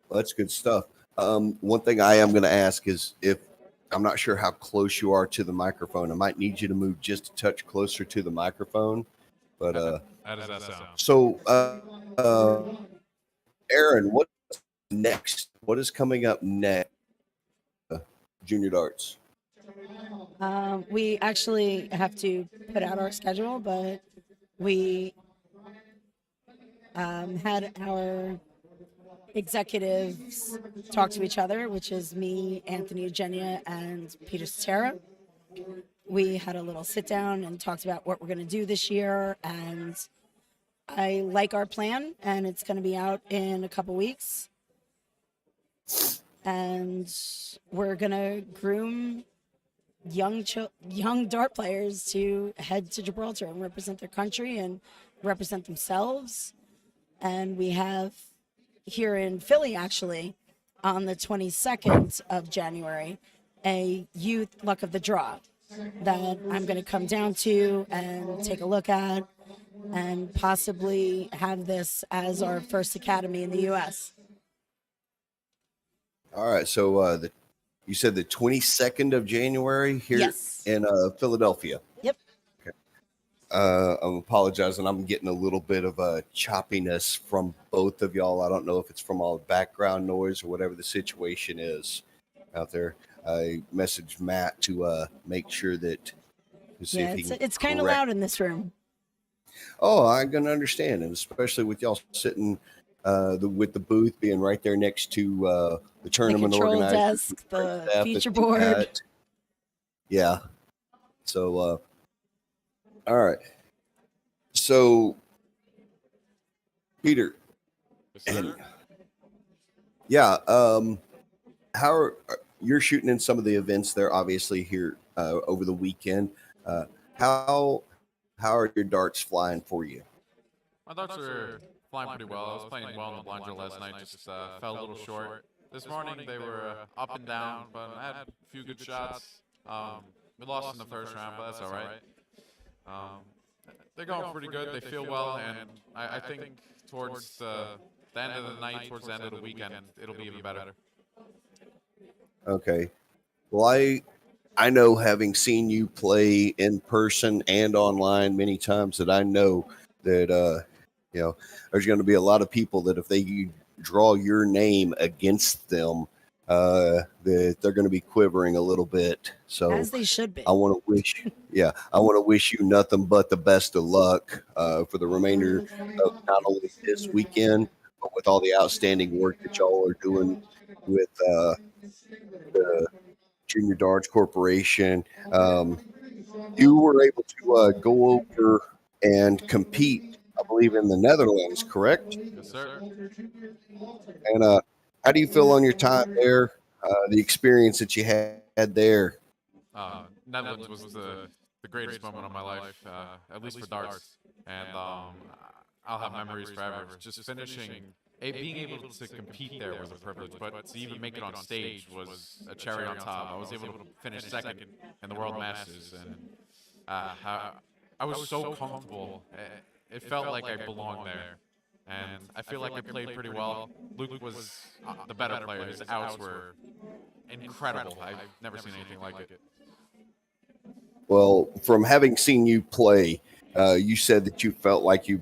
Well, that's good stuff. One thing I am going to ask is, if I'm not sure how close you are to the microphone, I might need you to move just a touch closer to the microphone. But How does that sound? so, Erin, what's next? What is coming up next? Junior Darts. We actually have to put out our schedule, but we had our executives talk to each other, which is me, Anthony Eugenia, and Peter Cetera. We had a little sit down and talked about what we're going to do this year, and I like our plan, and it's going to be out in a couple weeks. And we're going to groom young dart players to head to Gibraltar and represent their country and represent themselves. And we have here in Philly, actually, on the 22nd of January, a youth luck of the draw that I'm going to come down to and take a look at. and possibly have this as our first academy in the U.S. All right. So you said the 22nd of January here Yes. in Philadelphia. Yep. I'm apologizing. I'm getting a little bit of a choppiness from both of y'all. I don't know if it's from all the background noise or whatever the situation is out there. I messaged Matt to make sure that to see Yeah, if he can it's kind of correct. loud in this room. Oh, I'm gonna understand, and especially with y'all sitting with the booth being right there next to the The tournament control organizers, desk, great the staff feature that you board. got. Yeah. So, all right. So, Peter, Yes, and sir. yeah, how are you're shooting in some of the events there? Obviously, here over the weekend. Uh, how are your darts flying for you? My darts are flying pretty well. I was playing well in the blind drill last night, just fell a little short. This morning they were up and down, but I had a few good shots. We lost in the first round, but that's all right. They're going pretty good. They feel well, and I think towards the end of the night, towards the end of the weekend, it'll be even better. Okay. Well, I know, having seen you play in person and online many times, that I know that there's going to be a lot of people that if they draw your name against them, that they're going to be quivering a little bit. So As they should be. I want to wish you nothing but the best of luck for the remainder of not only this weekend, but with all the outstanding work that y'all are doing with the Junior Darts Corporation. You were able to go over and compete, I believe, in the Netherlands, correct? Yes, sir. And how do you feel on your time there? The experience that you had there? Netherlands was the greatest moment of my life, at least for darts, and I'll have memories forever. Just finishing, being able to compete there was a privilege, but to even make it on stage was a cherry on top. I was able to finish second in the World Masters, and I was so comfortable. It felt like I belonged there, and I feel like I played pretty well. Luke was the better player. His outs were incredible. I've never seen anything like it. Well, from having seen you play, you said that you felt like you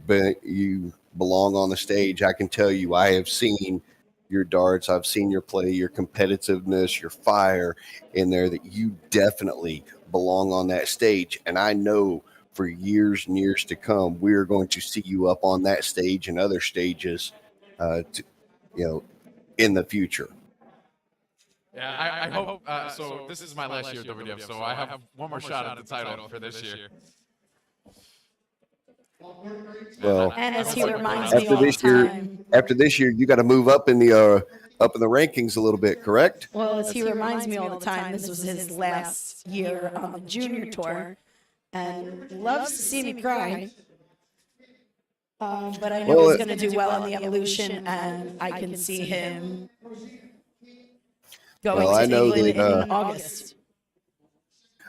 belong on the stage. I can tell you, I have seen your darts. I've seen your play, your competitiveness, your fire in there. That you definitely belong on that stage, and I know for years and years to come, we are going to see you up on that stage and other stages, to, in the future. Yeah, I hope. So this is my last year at WDF, so I have one more shot at the title for this year. Well, And as I he hope I reminds go me after all the this year, time. after this year, you got to move up in the rankings a little bit, correct? Well, as he reminds me all the time, this was his last year on the junior tour, and loves to see me cry. But I know Well, he's going to do well in the evolution, and I can see him going Well, to I know England that, in August.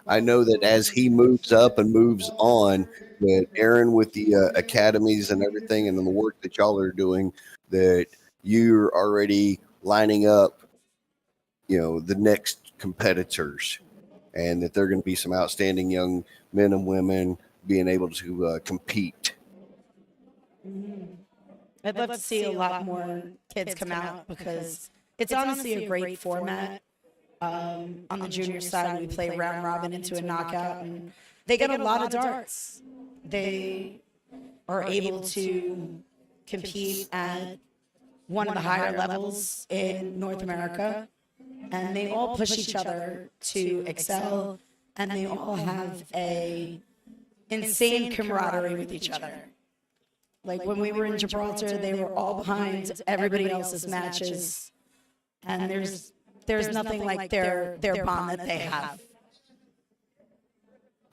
I know that as he moves up and moves on, that Aaron, with the academies and everything, and the work that y'all are doing, that you're already lining up, the next competitors, and that they're going to be some outstanding young men and women being able to compete. I'd love to see a lot more kids come out because it's honestly a great format. On the junior side, we play round robin into a knockout, and they get a lot of darts. They are able to compete at one of the higher levels in North America, and they all push each other to excel, and they all have a insane camaraderie with each other. Like when we were in Gibraltar, they were all behind everybody else's matches, and there's nothing like their bond that they have.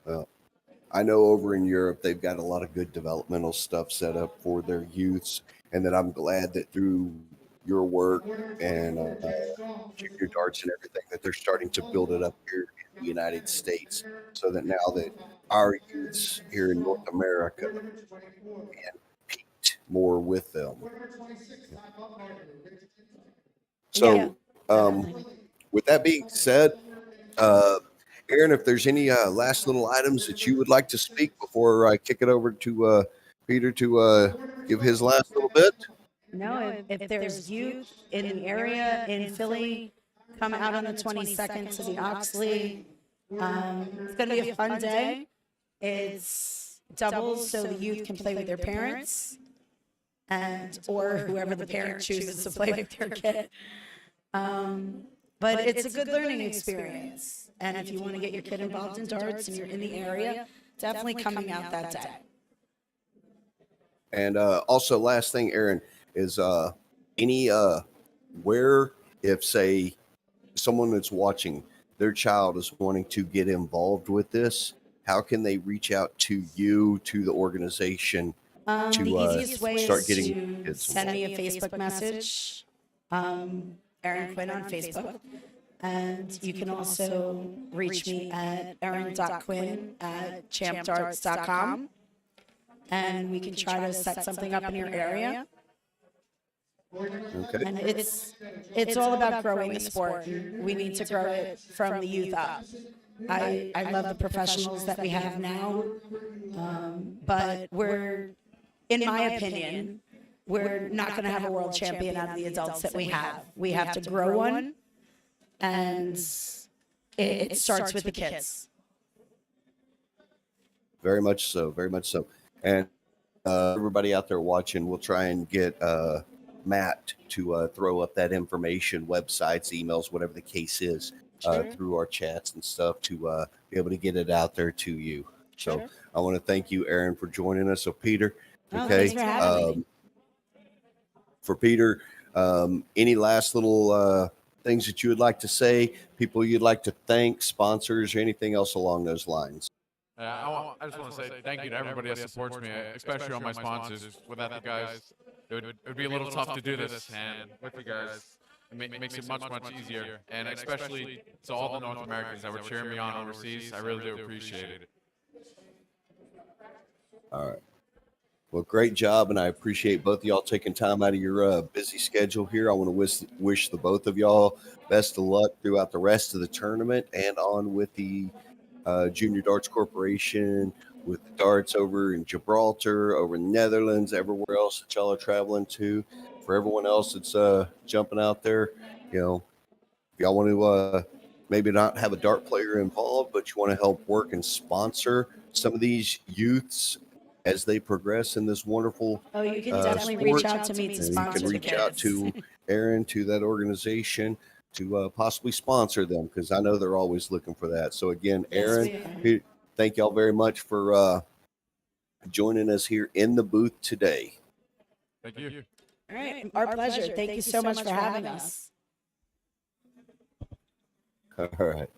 Well, I know over in Europe they've got a lot of good developmental stuff set up for their youths, and that I'm glad that through your work and junior darts and everything, that they're starting to build it up here in the United States, so that now that our youths here in North America compete more with them. So, Yeah, um, definitely. with that being said, uh, Aaron, if there's any last little items that you would like to speak before I kick it over to Peter to give his last little bit. No, if there's youth in the area in Philly, come out on the 22nd to the Oxley. It's going to be a fun day. It's doubles, so the youth can play with their parents, and or whoever the parent chooses to play with their kid. But it's a good learning experience. And if you want to get your kid involved in darts and you're in the area, definitely coming out that day. And also, last thing, Aaron, is any where if say someone that's watching their child is wanting to get involved with this, how can they reach out to you, to the organization, The to easiest way start is getting to kids send me a involved? Facebook message, Erin Quinn on Facebook. And you can also reach me at erin.quinn@champdarts.com. And we can try to set something up in your area. Okay. And it's all about growing the sport. And we need to grow it from the youth up. I love the professionals that we have now, but in my opinion, we're not going to have a world champion out of the adults that we have. We have to grow one, and it starts with the kids. Very much so. Very much so. And everybody out there watching, we'll try and get Matt to throw up that information, websites, emails, whatever the case is, through our chats and stuff to be able to get it out there to you. So Sure. I want to thank you, Aaron, for joining us. So Peter, Oh, okay. thanks for having me. For Peter, any last little things that you would like to say, people you'd like to thank, sponsors, or anything else along those lines? I just want to say thank you to everybody that supports me, especially on my sponsors. Without the guys, it would be a little tough to do this, and with you guys, it makes it much easier. And especially to all the North Americans that were cheering me on overseas, I really do appreciate it. All right. Well, great job, and I appreciate both of y'all taking time out of your busy schedule here. I want to wish the both of y'all best of luck throughout the rest of the tournament and on with the Junior Darts Corporation, with the darts over in Gibraltar, over in the Netherlands, everywhere else that y'all are traveling to. For everyone else that's jumping out there, if y'all want to maybe not have a dart player involved, but you want to help work and sponsor some of these youths as they progress in this wonderful Oh, you can definitely reach out to me to you sponsor can the reach out kids. to Aaron, to that organization, to possibly sponsor them, because I know they're always looking for that. So again, Yes, Aaron, we are. Pete, thank y'all very much for joining us here in the booth today. Thank you. All right, our pleasure. Thank you so much for having us. All right.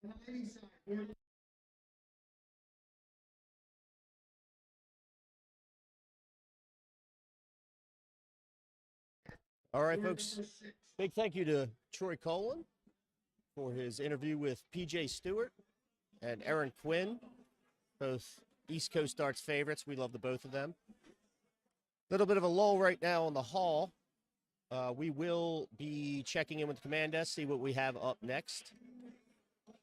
On the ladies' side, we're All right, folks. Big thank you to Troy Colin for his interview with PJ Stewart and Aaron Quinn, both East Coast Darts favorites. We love the both of them. Little bit of a lull right now on the hall. We will be checking in with the command desk, see what we have up next.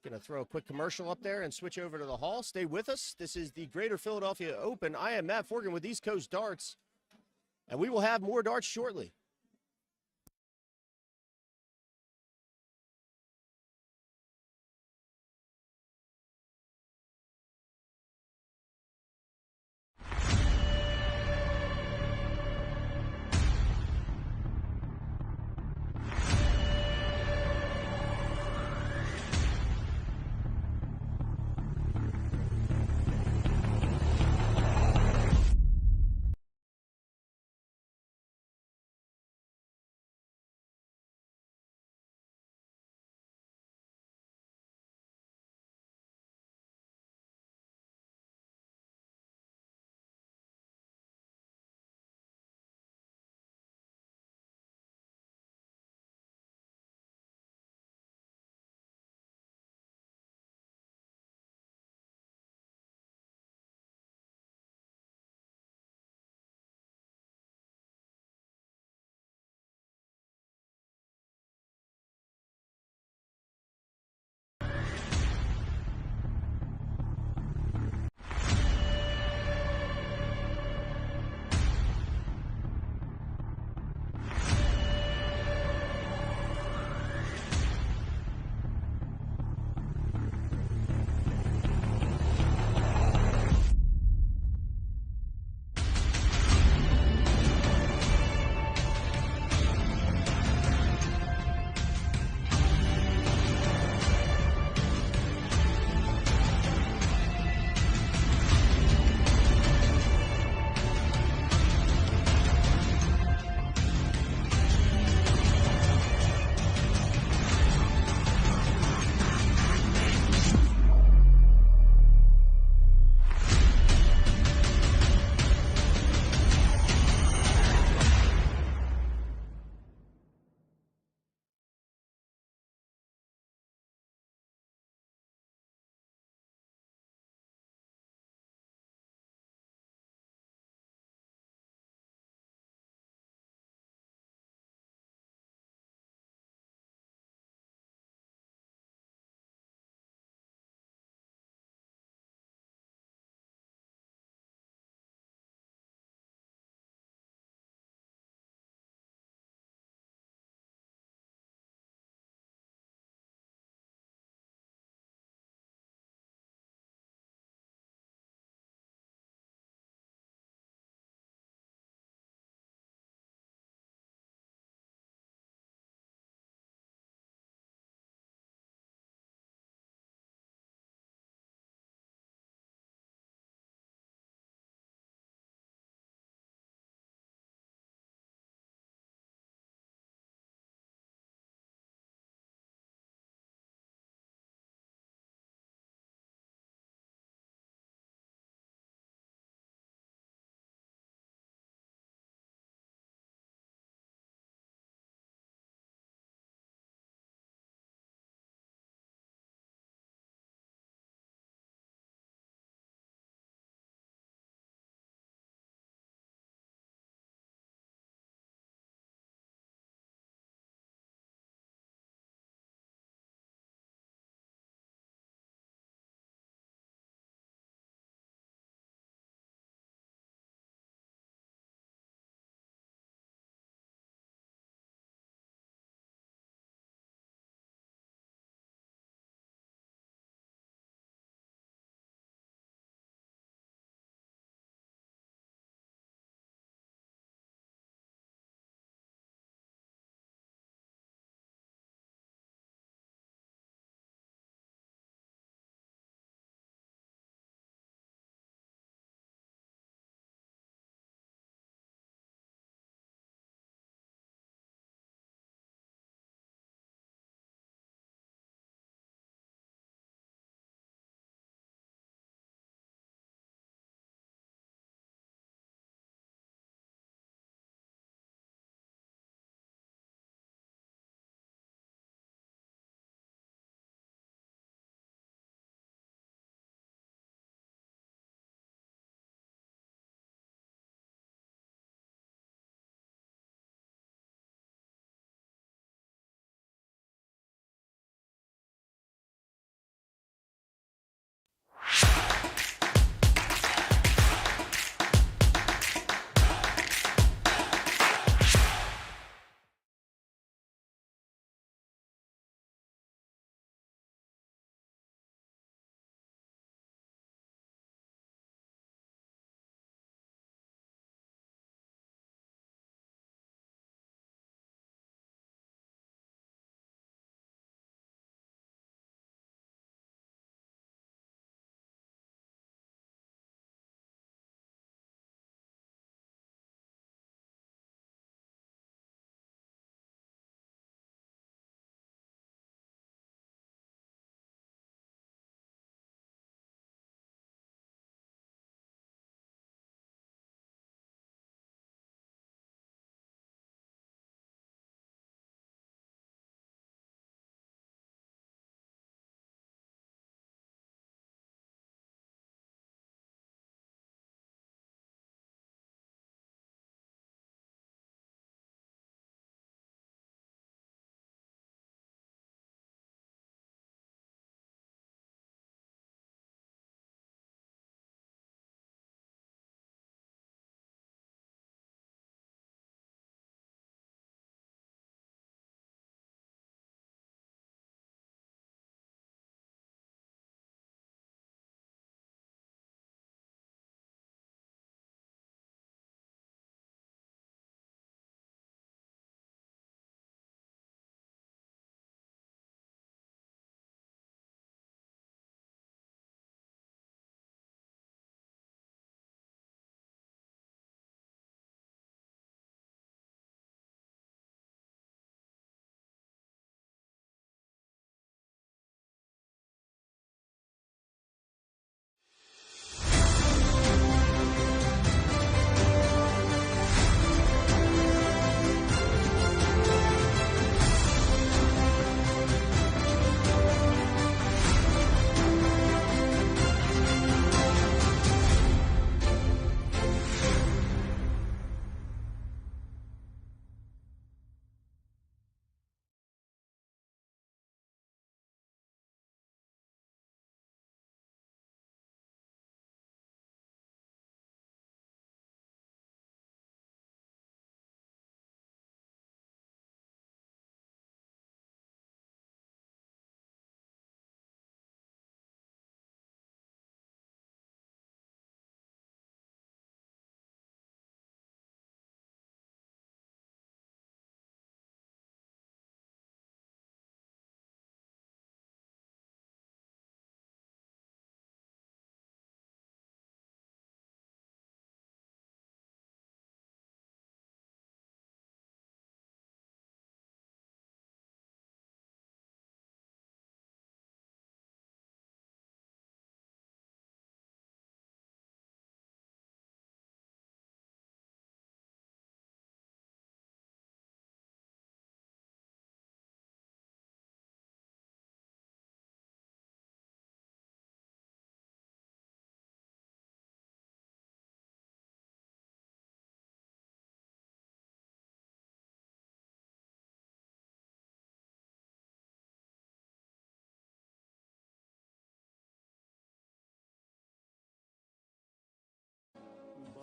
Going to throw a quick commercial up there and switch over to the hall. Stay with us. This is the Greater Philadelphia Open. I am Matt Forgan with East Coast Darts, and we will have more darts shortly.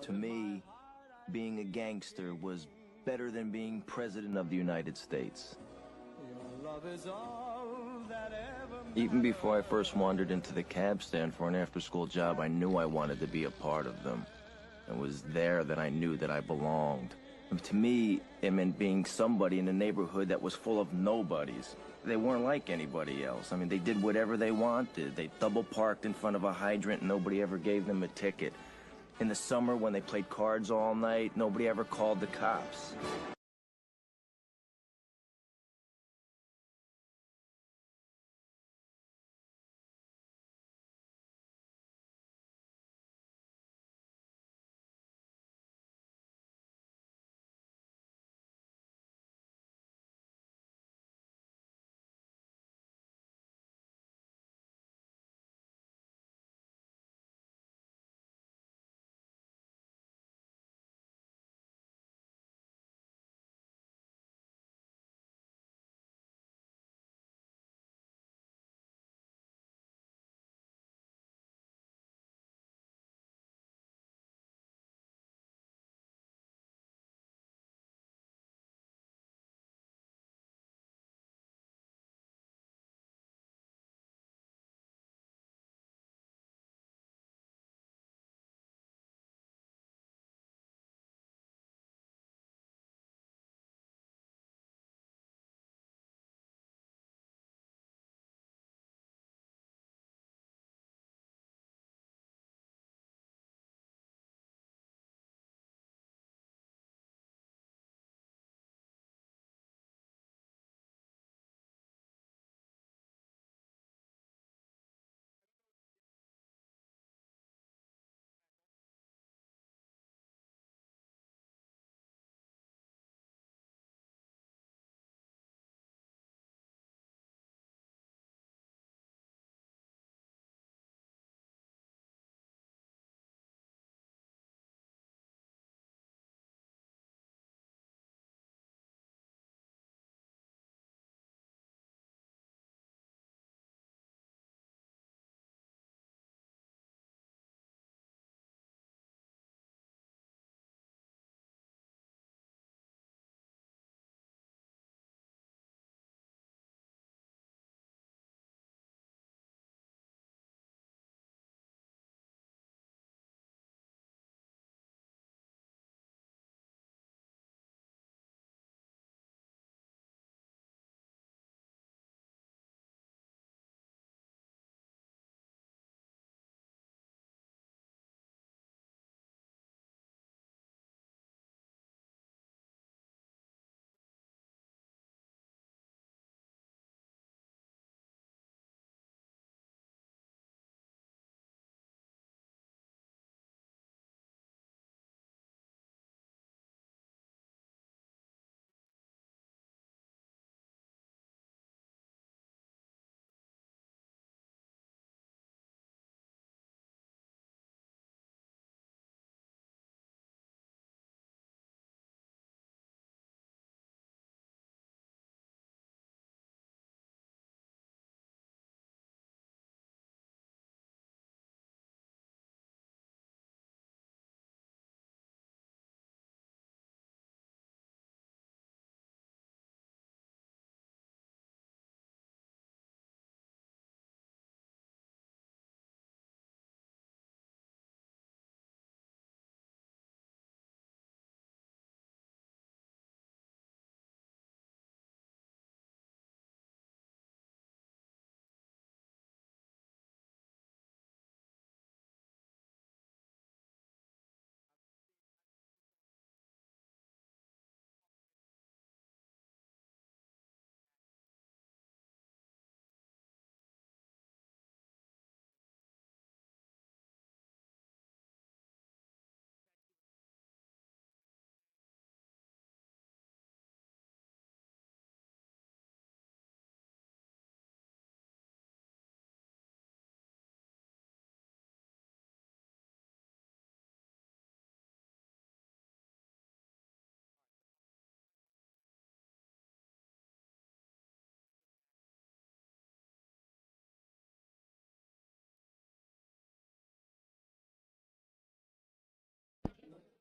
To me, being a gangster was better than being president of the United States. Even before I first wandered into the cab stand for an after-school job, I knew I wanted to be a part of them. It was there that I knew that I belonged. And to me, it meant being somebody in a neighborhood that was full of nobodies. They weren't like anybody else. I mean, they did whatever they wanted. They double parked in front of a hydrant and nobody ever gave them a ticket. In the summer, when they played cards all night, nobody ever called the cops.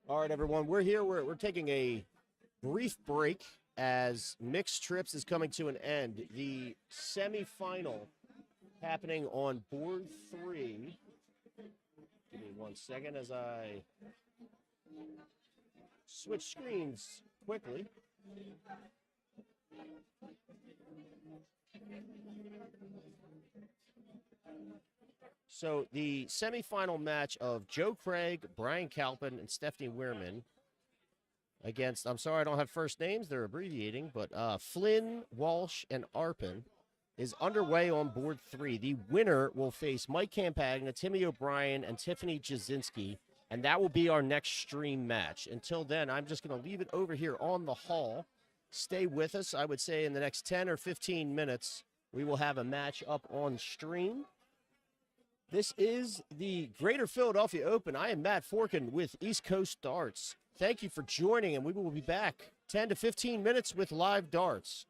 All right, everyone, we're here. We're taking a brief break as Mixed Trips is coming to an end. The semifinal happening on board 3. Give me 1 second as I switch screens quickly. So the semifinal match of Joe Craig, Brian Calpin, and Stephanie Weirman against, I'm sorry I don't have first names, they're abbreviating, but Flynn, Walsh, and Arpin is underway on board 3. The winner will face Mike Campagna, Timmy O'Brien, and Tiffany Jasinski, and that will be our next stream match. Until then, I'm just going to leave it over here on the hall. Stay with us. I would say in the next 10 or 15 minutes, we will have a match up on stream. This is the Greater Philadelphia Open. I am Matt Forkin with East Coast Darts. Thank you for joining, and we will be back 10 to 15 minutes with live darts.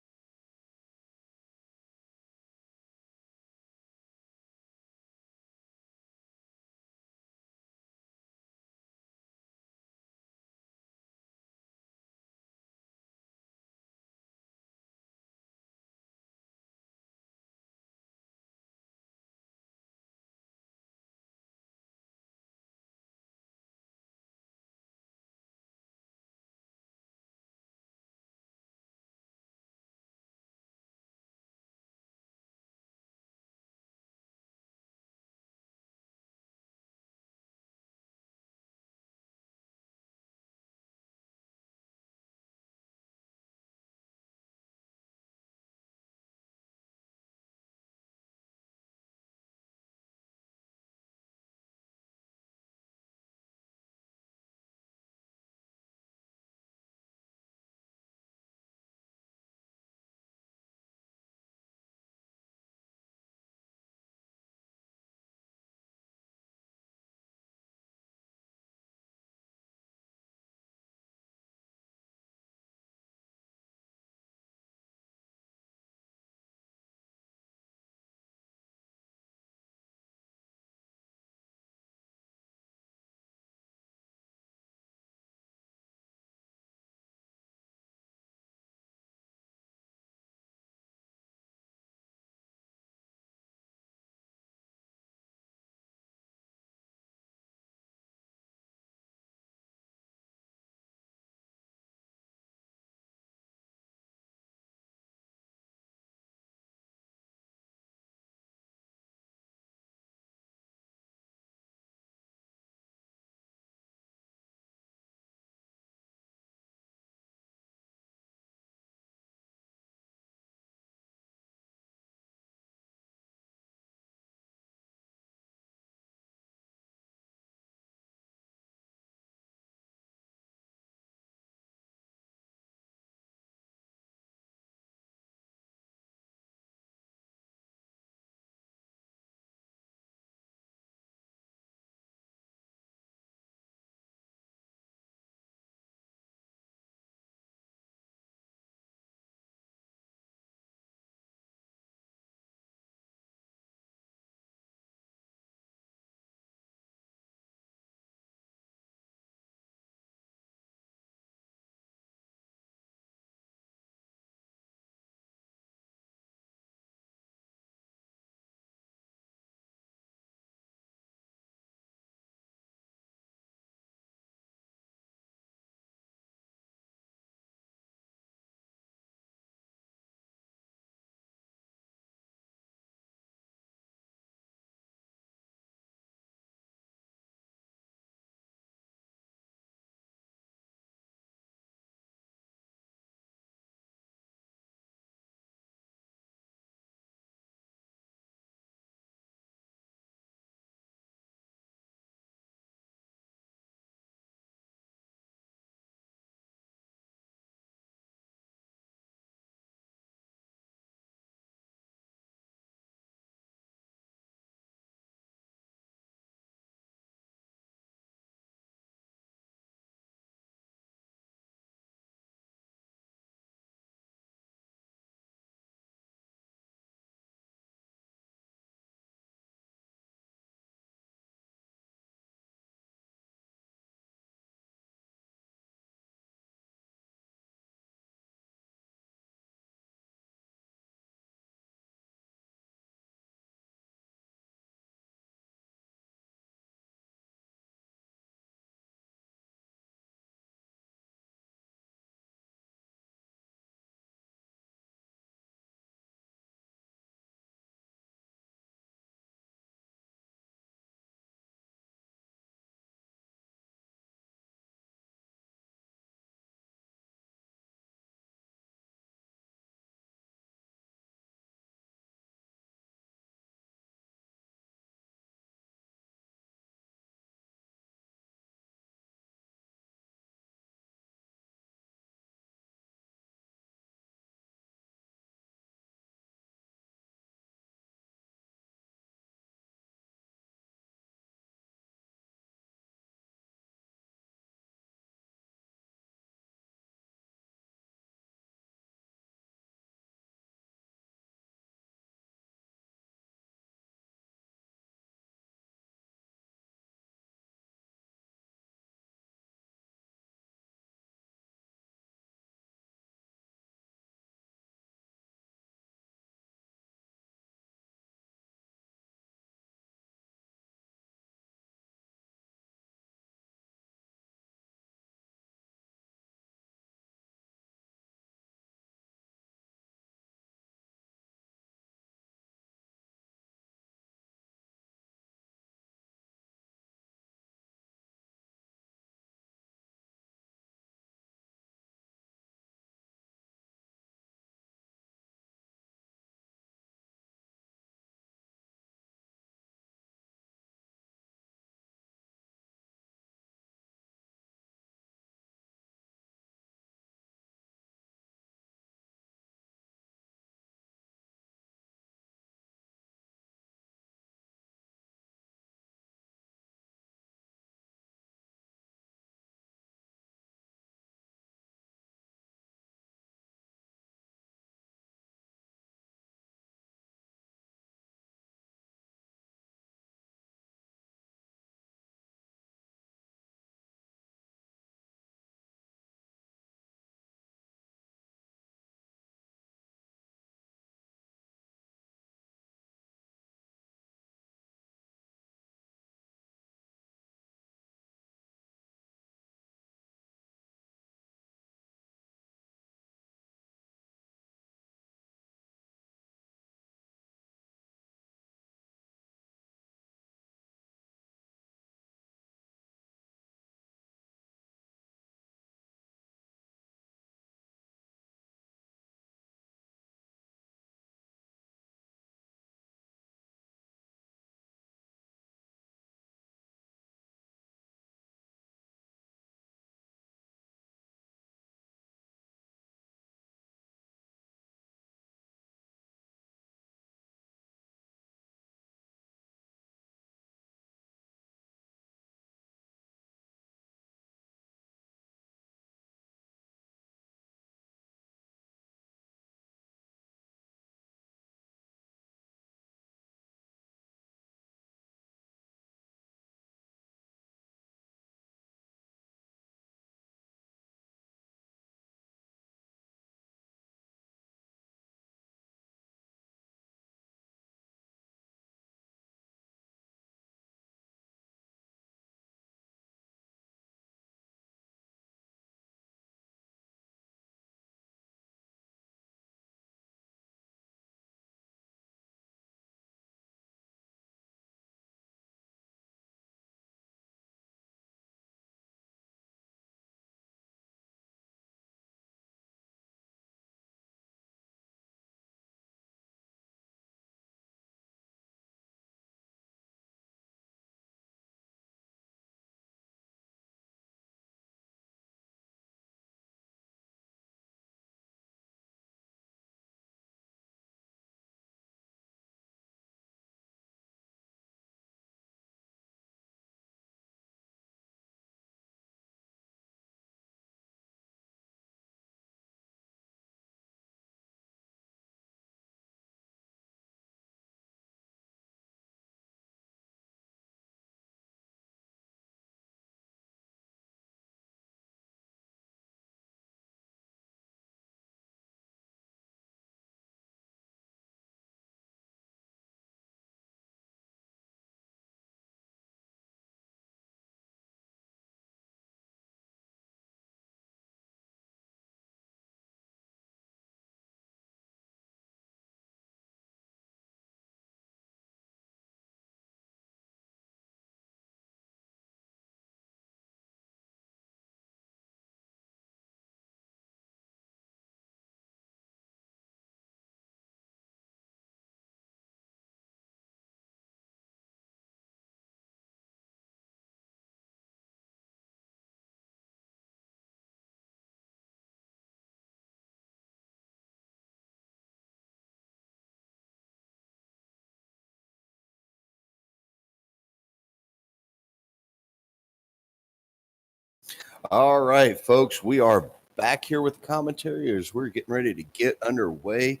All right, folks, we are back here with commentary as we're getting ready to get underway.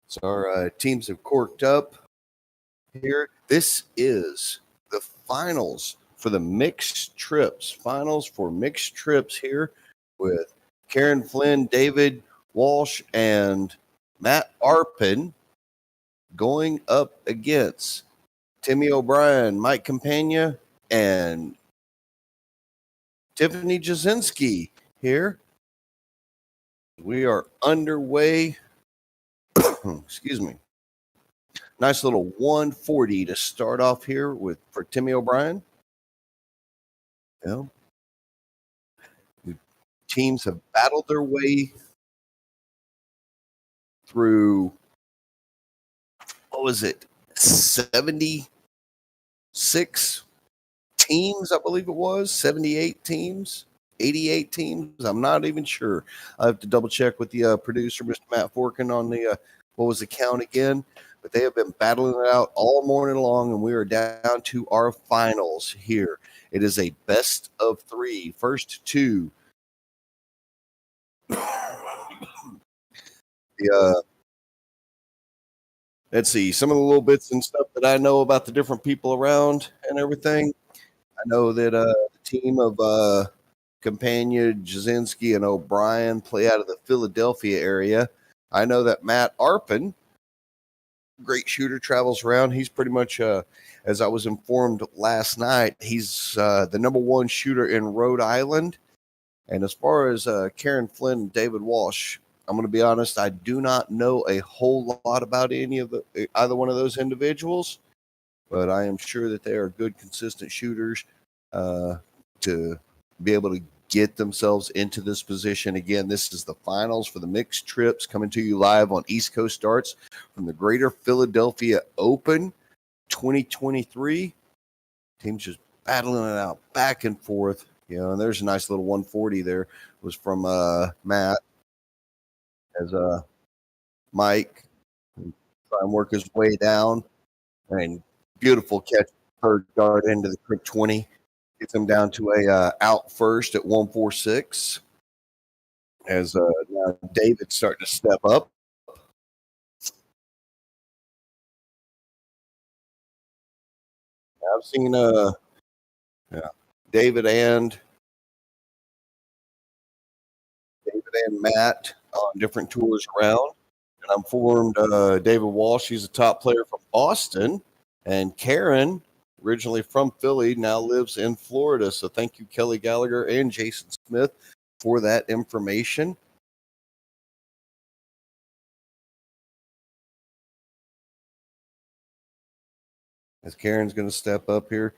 So our teams have corked up here. This is the finals for the mixed trips. Finals for mixed trips here with Karen Flynn, David Walsh, and Matt Arpin going up against Timmy O'Brien, Mike Campagna, and Tiffany Jasinski here. We are underway. Excuse me. Nice little 140 to start off here with for Timmy O'Brien. Yeah. The teams have battled their way through, what was it, 76 teams, I believe it was, 78 teams, 88 teams. I'm not even sure. I have to double check with the producer, Mr. Matt Forkin, on the what was the count again. But they have been battling it out all morning long, and we are down to our finals here. It is a best of three. First two. Let's see, some of the little bits and stuff that I know about the different people around and everything. I know that the team of Campagna, Jasinski, and O'Brien play out of the Philadelphia area. I know that Matt Arpin, great shooter, travels around. He's pretty much, as I was informed last night, he's the number one shooter in Rhode Island. And as far as Karen Flynn and David Walsh, I'm going to be honest, I do not know a whole lot about either one of those individuals, but I am sure that they are good, consistent shooters to be able to get themselves into this position. Again, this is the finals for the mixed trips coming to you live on East Coast Starts from the Greater Philadelphia Open 2023. Teams just battling it out back and forth. And there's a nice little 140 there. It was from Matt as Mike try and work his way down. And beautiful catch, third dart into the quick 20. Gets him down to a out first at 146. As now David's starting to step up. I've seen David and Matt on different tours around. And I'm informed David Walsh, he's a top player from Boston. And Karen, originally from Philly, now lives in Florida. So thank you, Kelly Gallagher and Jason Smith, for that information. As Karen's going to step up here,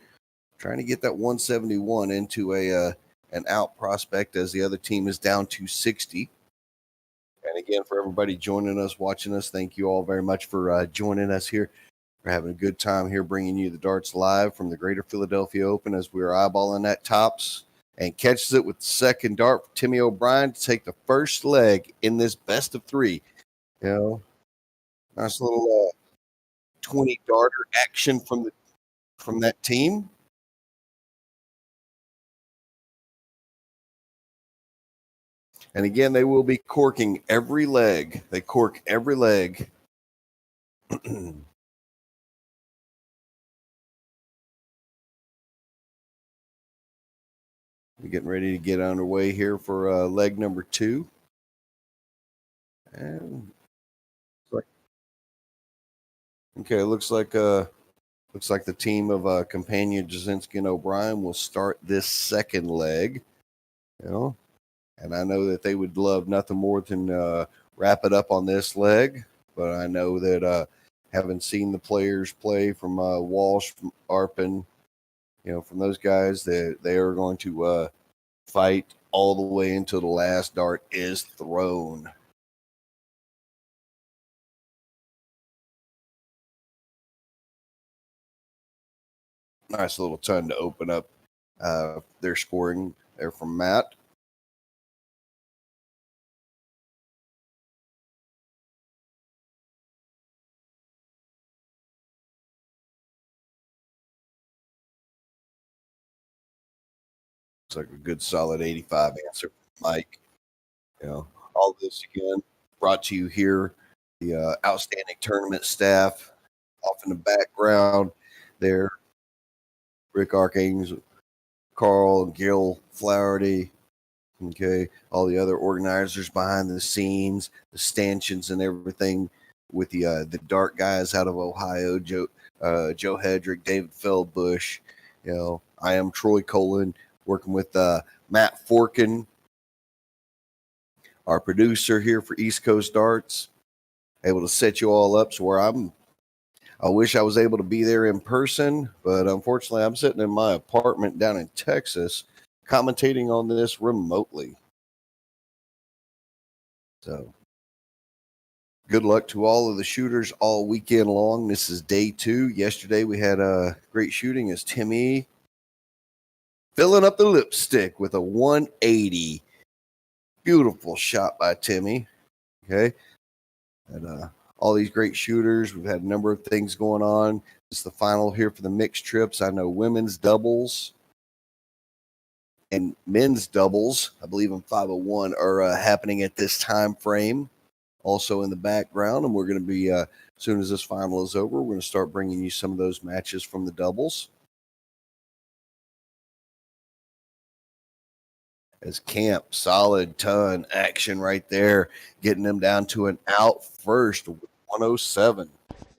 trying to get that 171 into an out prospect as the other team is down to 60. And again, for everybody joining us, watching us, thank you all very much for joining us here. We're having a good time here bringing you the darts live from the Greater Philadelphia Open as we're eyeballing that tops and catches it with the second dart for Timmy O'Brien to take the first leg in this best of three. Nice little 20 darter action from that team. And again, they will be corking every leg. They cork every leg. We're getting ready to get underway here for leg number two. And okay, looks like the team of Campagna, Jasinski, and O'Brien will start this second leg. And I know that they would love nothing more than wrap it up on this leg. But I know that having seen the players play from Walsh, from Arpin, from those guys, that they are going to fight all the way until the last dart is thrown. Nice little ton to open up their scoring there from Matt. It's like a good solid 85 answer, Mike. All this again brought to you here. The outstanding tournament staff off in the background there. Rick Archangel, Carl, Gil Flaherty, okay, all the other organizers behind the scenes, the stanchions and everything with the dark guys out of Ohio, Joe Hedrick, David Feldbush. I am Troy Colin, working with Matt Forkin, our producer here for East Coast Darts, able to set you all up. So where I wish I was able to be there in person, but unfortunately I'm sitting in my apartment down in Texas commentating on this remotely. So good luck to all of the shooters all weekend long. This is day 2. Yesterday we had a great shooting as Timmy filling up the lipstick with a 180. Beautiful shot by Timmy. Okay. And all these great shooters. We've had a number of things going on. It's the final here for the mixed trips. I know women's doubles and men's doubles, I believe in 501, are happening at this time frame. Also in the background, and we're going to be, as soon as this final is over, we're going to start bringing you some of those matches from the doubles. As Camp, solid ton action right there, getting them down to an out first, 107.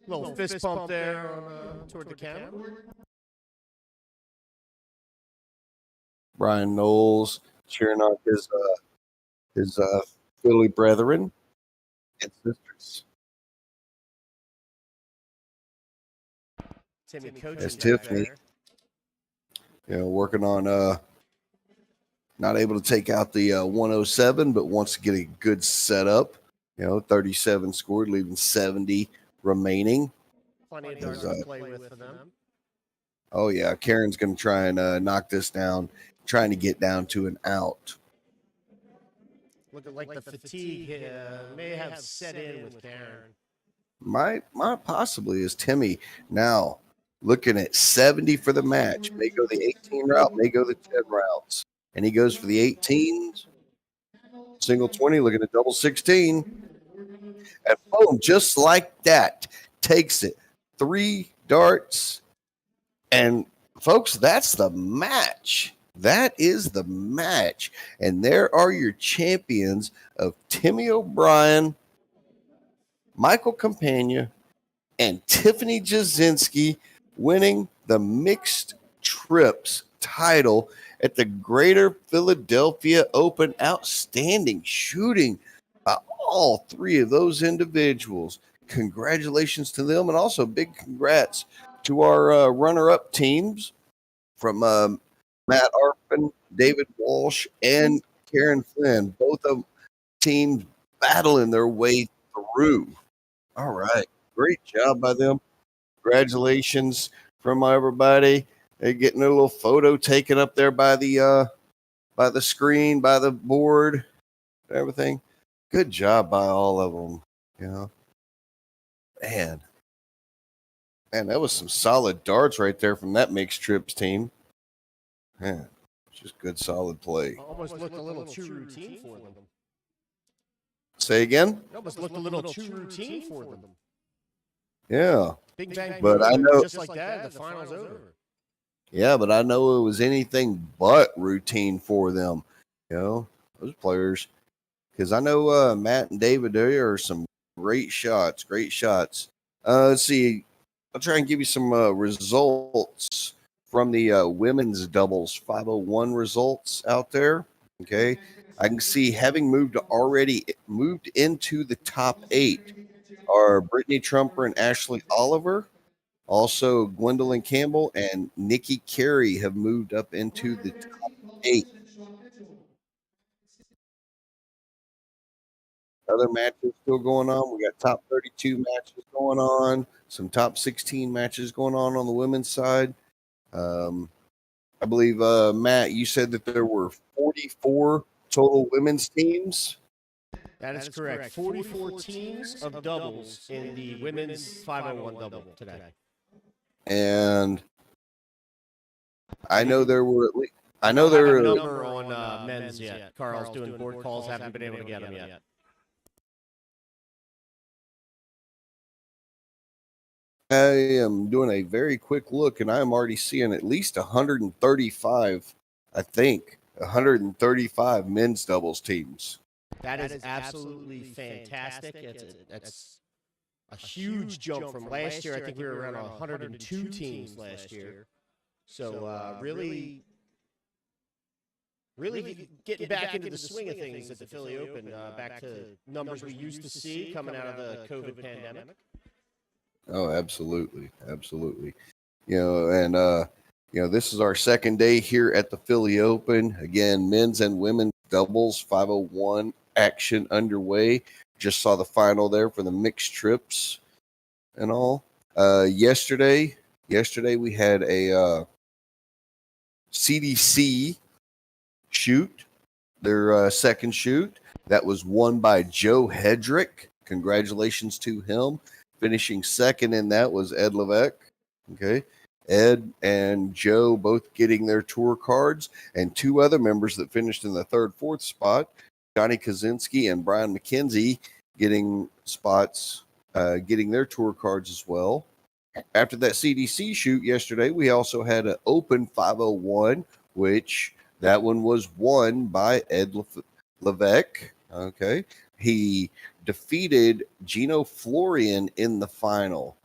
Little fist pump there toward the camera. Brian Knowles cheering on his Philly brethren and sisters. Timmy coaching As back Tiffany, there. working on not able to take out the 107, but wants to get a good setup. 37 scored, leaving 70 remaining. Plenty of darts to play with for them. Oh yeah, Karen's going to try and knock this down, trying to get down to an out. Looking like the fatigue may have set in with Karen. Might possibly is Timmy now looking at 70 for the match. May go the 18 route, may go the 10 routes. And he goes for the 18s. Single 20, looking at double 16. And boom, just like that, takes it. 3 darts. And folks, that's the match. That is the match. And there are your champions of Timmy O'Brien, Michael Campagna, and Tiffany Jasinski winning the mixed trips title at the Greater Philadelphia Open. Outstanding shooting by all 3 of those individuals. Congratulations to them, and also big congrats to our runner-up teams from Matt Arpin, David Walsh, and Karen Flynn. Both of teams battling their way through. All right. Great job by them. Congratulations from everybody. They're getting a little photo taken up there by the screen, by the board, everything. Good job by all of them. Man, that was some solid darts right there from that mixed trips team. Man, just good solid play. Almost looked a little too routine for them. Say again? It almost looked a little too routine for them. Yeah. Big bang, but I know just like that, the final's over. Yeah, but I know it was anything but routine for them. Those players. Because I know Matt and David, there are some great shots. Let's see. I'll try and give you some results from the women's doubles 501 results out there. Okay. I can see having already moved into the top 8 are Brittany Trumper and Ashley Oliver. Also, Gwendolyn Campbell and Nikki Carey have moved up into the top 8. Other matches still going on. We got top 32 matches going on. Some top 16 matches going on the women's side. I believe, Matt, you said that there were 44 total women's teams. That is correct. 44 teams of doubles in the women's 501 double today. And I know there were at least I know don't have there a are. number on men's yet. Carl's doing board calls. Haven't been able to get them yet. I am doing a very quick look, and I'm already seeing at least 135. I think 135 men's doubles teams. That is absolutely fantastic. That's a huge jump from last year. I think we were around 102 teams last year. So really getting back into the swing of things at the Philly Open, back to numbers we used to see coming out of the COVID pandemic. Oh, absolutely, absolutely. And this is our second day here at the Philly Open. Again, men's and women's doubles 501 action underway. Just saw the final there for the mixed trips and all. Yesterday we had a CDC shoot, their second shoot. That was won by Joe Hedrick. Congratulations to him. Finishing second in that was Ed Levesque. Okay. Ed and Joe both getting their tour cards, and two other members that finished in the third, fourth spot, Johnny Kaczynski and Brian McKenzie, getting spots, getting their tour cards as well. After that CDC shoot yesterday, we also had an Open 501, which that one was won by Ed Levesque. Okay. He defeated Gino Florian in the final.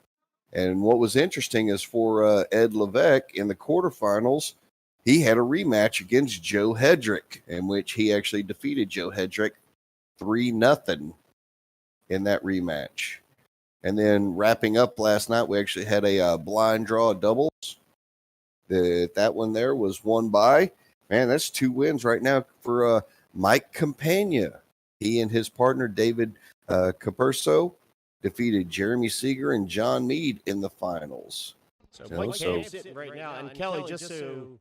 And what was interesting is for Ed Levesque in the quarterfinals, he had a rematch against Joe Hedrick, in which he actually defeated Joe Hedrick 3-0 in that rematch. And then wrapping up last night, we actually had a blind draw doubles. That one there was won by, man, that's 2 wins right now for Mike Campagna. He and his partner, David Caperso, defeated Jeremy Seeger and John Mead in the finals. So Mike Camp's sitting right now. And Kelly, just so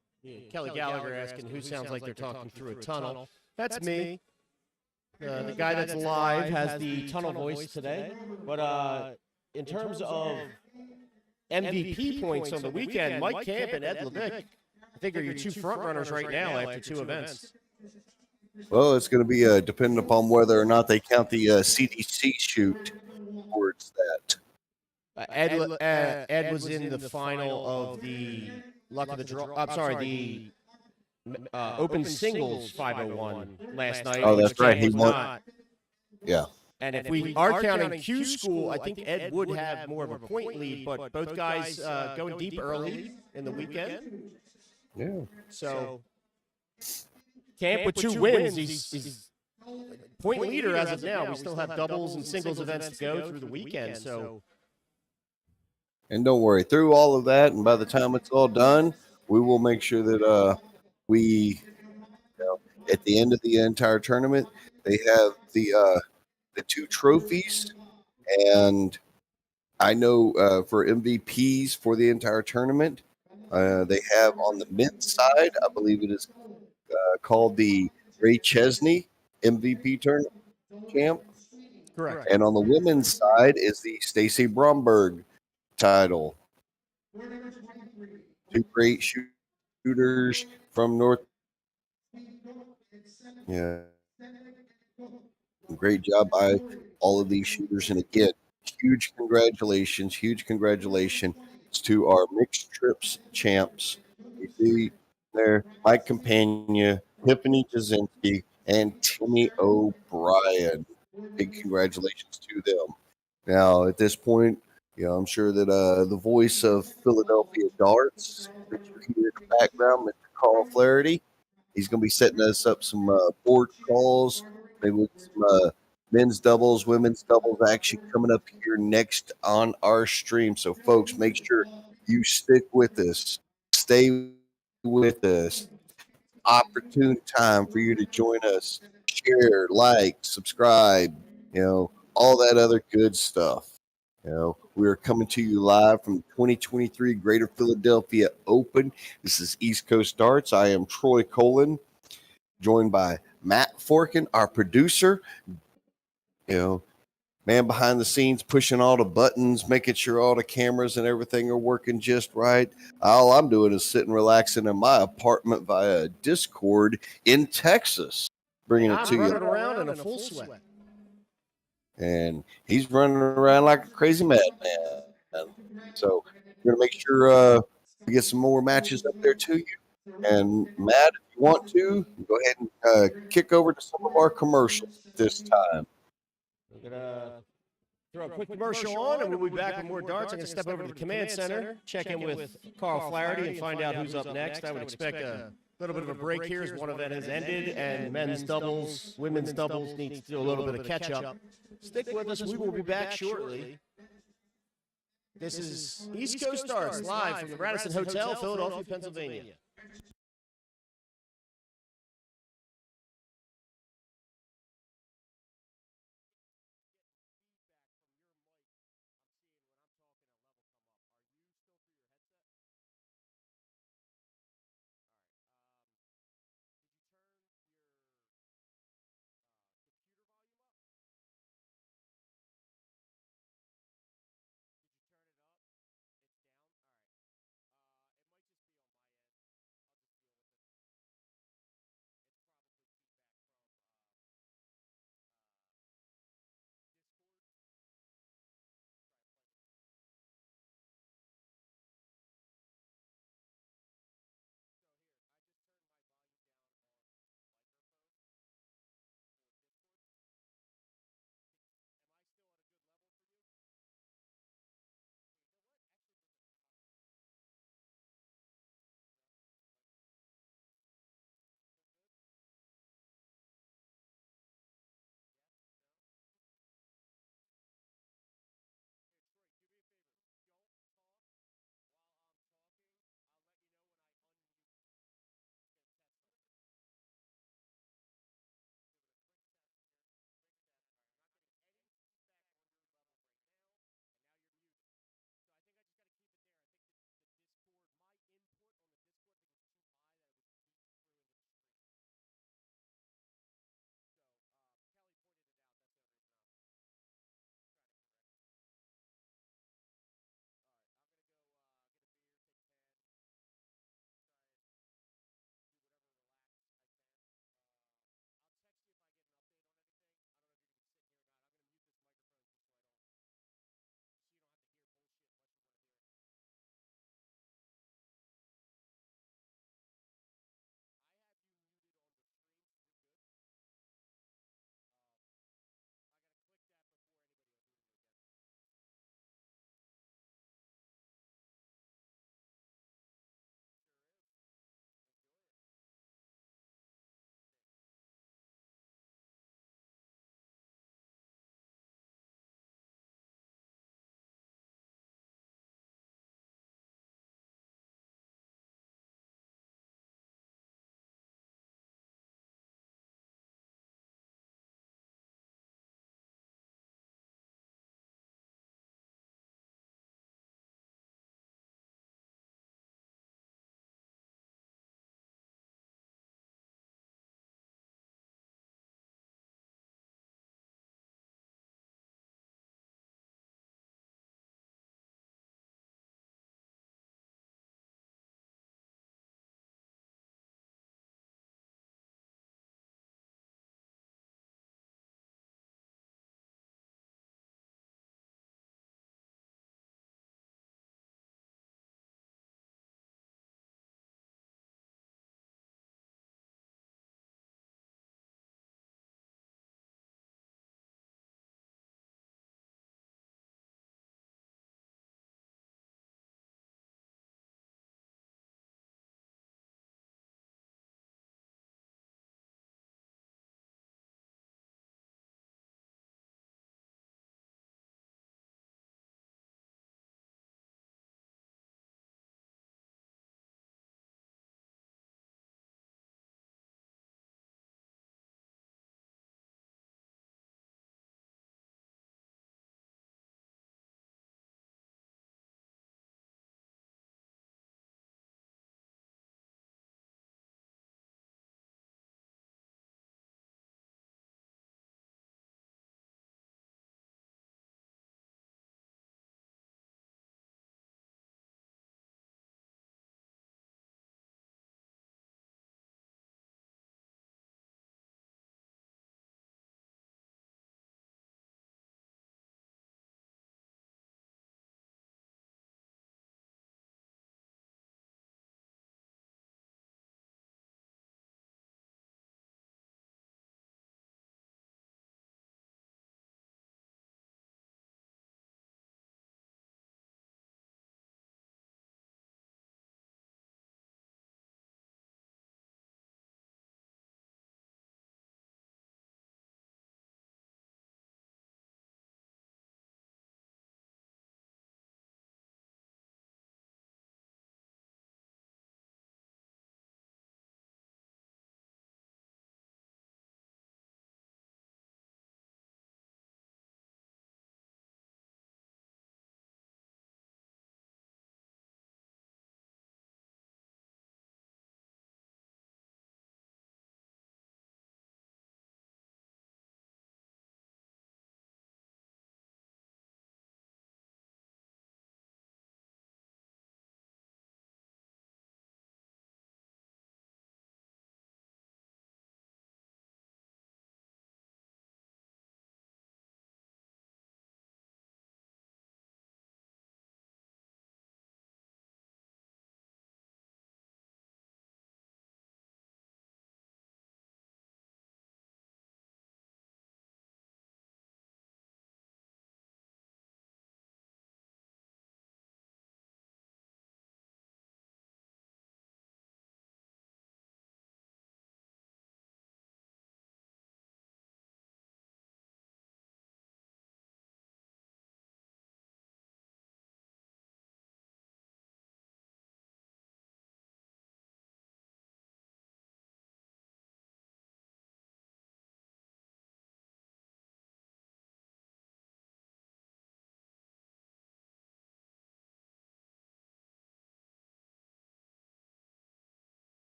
Kelly Gallagher asking who sounds like they're talking through a tunnel. That's me. The guy that's live has the tunnel voice today. But in terms of MVP points on the weekend, Mike Camp and Ed Levesque, I think, are your 2 front runners right now after 2 events. Well, it's going to be dependent upon whether or not they count the CDC shoot towards that. Ed was in the final of the Luck of the Draw. I'm sorry, the Open Singles 501 last night. Oh, that's right. He won. Yeah. And if we are counting Q School, I think Ed would have more of a point lead, but both guys going deep early in the weekend. Yeah. So Camp with 2 wins. He's point leader as of now. We still have doubles and singles events to go through the weekend. So, and don't worry, through all of that, and by the time it's all done, we will make sure that at the end of the entire tournament, they have the 2 trophies, and I know for MVPs for the entire tournament, they have on the men's side, I believe it is called the Ray Chesney MVP tournament champ. correct. And on the women's side is the Stacy Bromberg title. 2 great shooters from North. Yeah. Great job by all of these shooters. And again, huge congratulations to our mixed trips champs. You see there, Mike Campagna, Tiffany Jazinski, and Timmy O'Brien. Big congratulations to them. Now, at this point, I'm sure that the voice of Philadelphia Darts that you hear in the background, Mr. Carl Flaherty, he's going to be setting us up some board calls, maybe with some men's doubles, women's doubles action coming up here next on our stream. So, folks, make sure you stick with us. Stay with us. Opportune time for you to join us. Share, like, subscribe, all that other good stuff. We are coming to you live from the 2023 Greater Philadelphia Open. This is East Coast Darts. I am Troy Colin, joined by Matt Forkin, our producer. man behind the scenes pushing all the buttons, making sure all the cameras and everything are working just right. All I'm doing is sitting relaxing in my apartment via Discord in Texas, bringing it I'm to running you. around in a full sweat. And he's running around like a crazy madman. So we're going to make sure we get some more matches up there to you. And Matt, if you want to, go ahead and kick over to some of our commercials this time. We're going to throw a quick commercial on, and we'll be back with more darts. I'm going to step over to the command center, check in with Carl Flaherty, and find out who's up next. I would expect a little bit of a break here as one event has ended, and men's doubles, women's doubles needs to do a little bit of catch-up. Stick with us. We will be back shortly. This is East Coast Darts live from the Radisson Hotel, Philadelphia, Pennsylvania.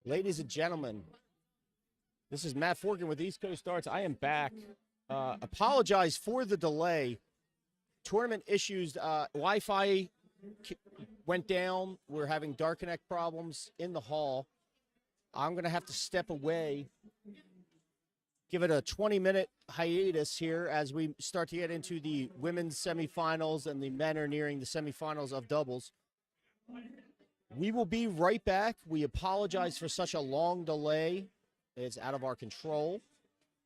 Ladies and gentlemen, this is Matt Forkin with East Coast Darts. I am back. Apologize for the delay. Tournament issues, Wi-Fi went down. We're having Dart Connect problems in the hall. I'm going to have to step away, give it a 20-minute hiatus here as we start to get into the women's semifinals, and the men are nearing the semifinals of doubles. We will be right back. We apologize for such a long delay. It's out of our control.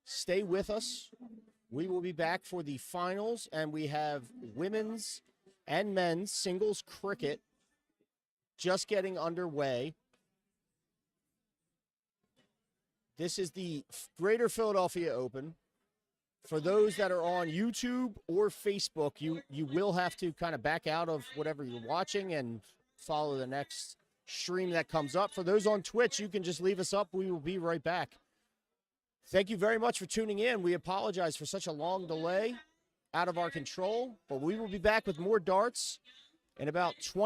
Stay with us. We will be back for the finals, and we have women's and men's singles cricket just getting underway. This is the Greater Philadelphia Open. For those that are on YouTube or Facebook, you will have to kind of back out of whatever you're watching and follow the next stream that comes up. For those on Twitch, you can just leave us up. We will be right back. Thank you very much for tuning in. We apologize for such a long delay, out of our control, but we will be back with more darts in about 20